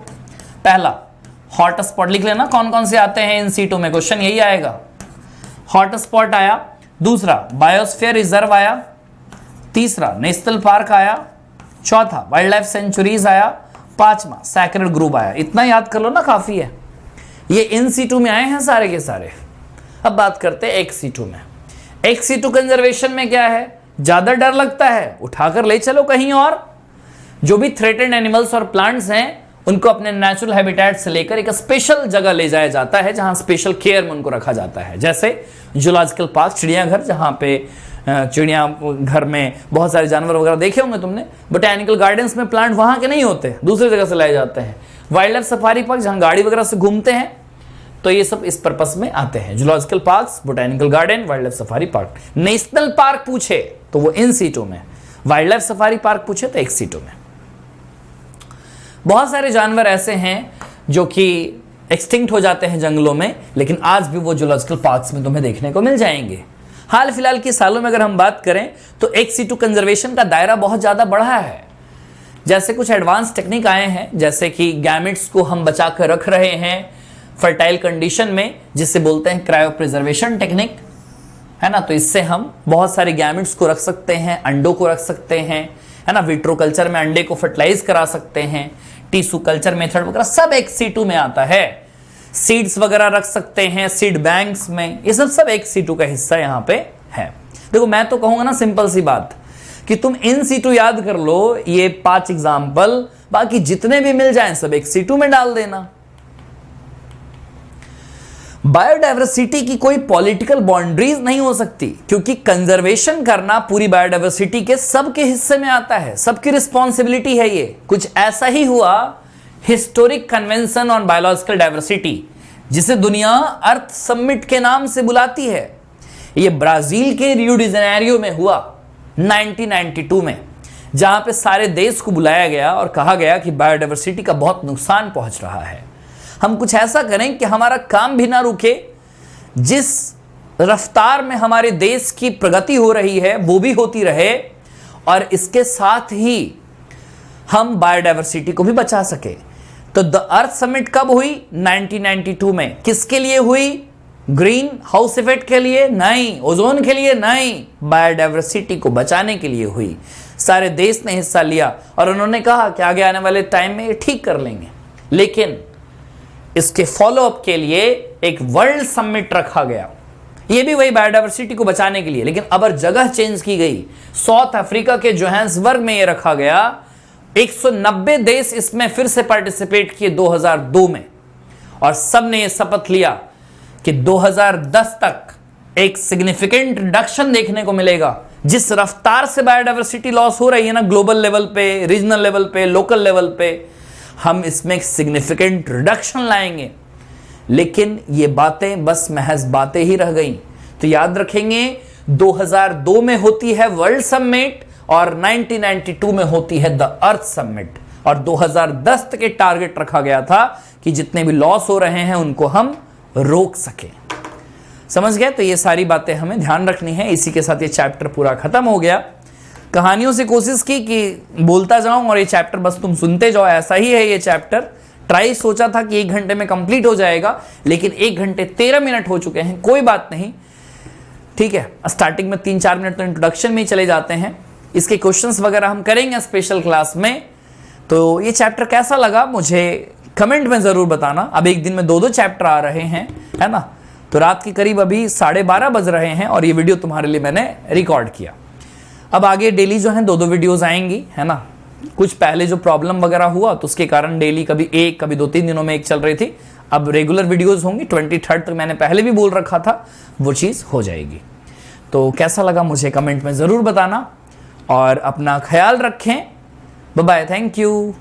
पहला हॉट स्पॉट लिख लेना, कौन कौन से आते हैं इन सीटों में, क्वेश्चन यही आएगा। हॉट स्पॉट आया, दूसरा बायोस्फीयर रिजर्व आया, तीसरा नेशनल पार्क आया, चौथा वाइल्ड लाइफ सेंचुरीज आया, पांचवा सैक्रेड ग्रुप आया। इतना याद कर लो ना, काफी है। ये इन सीटों में आए हैं सारे के सारे। अब बात करते हैं एक्स सीटों में। एक्स सीटू कंजर्वेशन में क्या है, ज्यादा डर लगता है उठाकर ले चलो कहीं और। जो भी थ्रेटेंड एनिमल्स और प्लांट्स हैं उनको अपने नेचुरल हैबिटेट से लेकर एक स्पेशल जगह ले जाया जाता है जहां स्पेशल केयर में उनको रखा जाता है। जैसे जूलॉजिकल पार्क, चिड़ियाघर, जहां पे चिड़िया घर में बहुत सारे जानवर वगैरह देखे होंगे तुमने। बोटैनिकल गार्डन्स में प्लांट वहां के नहीं होते, दूसरी जगह से लाए जाते हैं। वाइल्ड लाइफ सफारी पार्क, जहां गाड़ी वगैरह से घूमते हैं, तो ये सब इस पर्पस में आते हैं। Zoological park, botanical garden, wild life safari park. National park पूछे तो वो इन सीटों में, वाइल्ड लाइफ सफारी पार्क पूछे तो एक सीटों में। बहुत सारे जानवर ऐसे हैं जो कि एक्सटिंक्ट हो जाते हैं जंगलों में, लेकिन आज भी वो जूलॉजिकल पार्क्स में तुम्हें देखने को मिल जाएंगे। हाल फिलहाल के सालों में अगर हम बात करें तो एक सीटू कंजर्वेशन का दायरा बहुत ज्यादा बढ़ा है। जैसे कुछ एडवांस टेक्निक आए हैं, जैसे कि गैमेट्स को हम बचा कर रख रहे हैं फर्टाइल कंडीशन में, जिसे बोलते हैं क्रायो प्रिजर्वेशन टेक्निक, है ना। तो इससे हम बहुत सारे गैमेट्स को रख सकते हैं, अंडों को रख सकते हैं, है ना। विट्रो कल्चर में अंडे को फर्टिलाइज करा सकते हैं, टिश्यू कल्चर मेथड वगैरह सब एक सीटू में आता है। सीड्स वगैरह रख सकते हैं सीड बैंक्स में, ये सब एक सीटू का हिस्सा यहां पे है। देखो, मैं तो कहूंगा ना सिंपल सी बात कि तुम इन सीटू याद कर लो, ये 5 एग्जाम्पल, बाकी जितने भी मिल जाएं सब एक सीटू में डाल देना। बायोडायवर्सिटी की कोई पॉलिटिकल बाउंड्रीज नहीं हो सकती, क्योंकि कंजर्वेशन करना पूरी बायोडायवर्सिटी के सबके हिस्से में आता है, सबकी रिस्पॉन्सिबिलिटी है। ये कुछ ऐसा ही हुआ historic convention on biological diversity, जिसे दुनिया अर्थ समिट के नाम से बुलाती है। ये ब्राजील के रियो डी जेनेरियो में हुआ 1992 में, जहां पे सारे देश को बुलाया गया और कहा गया कि बायोडायवर्सिटी का बहुत नुकसान पहुंच रहा है। हम कुछ ऐसा करें कि हमारा काम भी ना रुके, जिस रफ्तार में हमारे देश की प्रगति हो रही है वो भी होती रहे, और इसके साथ ही हम बायोडायवर्सिटी को भी बचा सके। तो द अर्थ समिट कब हुई? 1992 में। किसके लिए हुई? ग्रीन हाउस इफेक्ट के लिए नहीं, ओजोन के लिए नहीं, बायोडायवर्सिटी को बचाने के लिए हुई। सारे देश ने हिस्सा लिया और उन्होंने कहा कि आगे आने वाले टाइम में ये ठीक कर लेंगे। लेकिन इसके फॉलोअप के लिए एक वर्ल्ड समिट रखा गया, ये भी वही बायोडायवर्सिटी को बचाने के लिए, लेकिन अब जगह चेंज की गई। साउथ अफ्रीका के जोहान्सबर्ग में ये रखा गया। 190 देश इसमें फिर से पार्टिसिपेट किए 2002 में, और सब ने ये शपथ लिया कि 2010 तक एक सिग्निफिकेंट रिडक्शन देखने को मिलेगा। जिस रफ्तार से बायोडायवर्सिटी लॉस हो रही है ना, ग्लोबल लेवल पे, रीजनल लेवल पे, लोकल लेवल पे, हम इसमें एक सिग्निफिकेंट रिडक्शन लाएंगे। लेकिन ये बातें बस महज बातें ही रह गई। तो याद रखेंगे, 2002 में होती है वर्ल्ड समिट और 1992 में होती है द अर्थ समिट, और 2010 तक के टारगेट रखा गया था कि जितने भी लॉस हो रहे हैं उनको हम रोक सके। समझ गए? तो ये सारी बातें हमें ध्यान रखनी है। इसी के साथ ये चैप्टर पूरा खत्म हो गया। कहानियों से कोशिश की कि बोलता जाऊं और ये चैप्टर बस तुम सुनते जाओ, ऐसा ही है ये चैप्टर। ट्राई सोचा था कि 1 घंटे में कंप्लीट हो जाएगा, लेकिन 1 घंटे 13 मिनट हो चुके हैं। कोई बात नहीं, ठीक है। स्टार्टिंग में 3-4 मिनट तो इंट्रोडक्शन में ही चले जाते हैं। इसके क्वेश्चंस वगैरह हम करेंगे स्पेशल क्लास में। तो ये चैप्टर कैसा लगा मुझे कमेंट में जरूर बताना। अब एक दिन में 2-2 चैप्टर आ रहे हैं, है ना। तो रात के करीब अभी 12:30 बज रहे हैं और ये वीडियो तुम्हारे लिए मैंने रिकॉर्ड किया। अब आगे डेली जो है 2-2 वीडियोस आएंगी, है ना। कुछ पहले जो प्रॉब्लम वगैरह हुआ तो उसके कारण डेली कभी 1, कभी 2-3 दिनों में एक चल रही थी। अब रेगुलर वीडियोस होंगी। 23 तक मैंने पहले भी बोल रखा था, वो चीज़ हो जाएगी। तो कैसा लगा मुझे कमेंट में ज़रूर बताना, और अपना ख्याल रखें। Bye bye, thank you.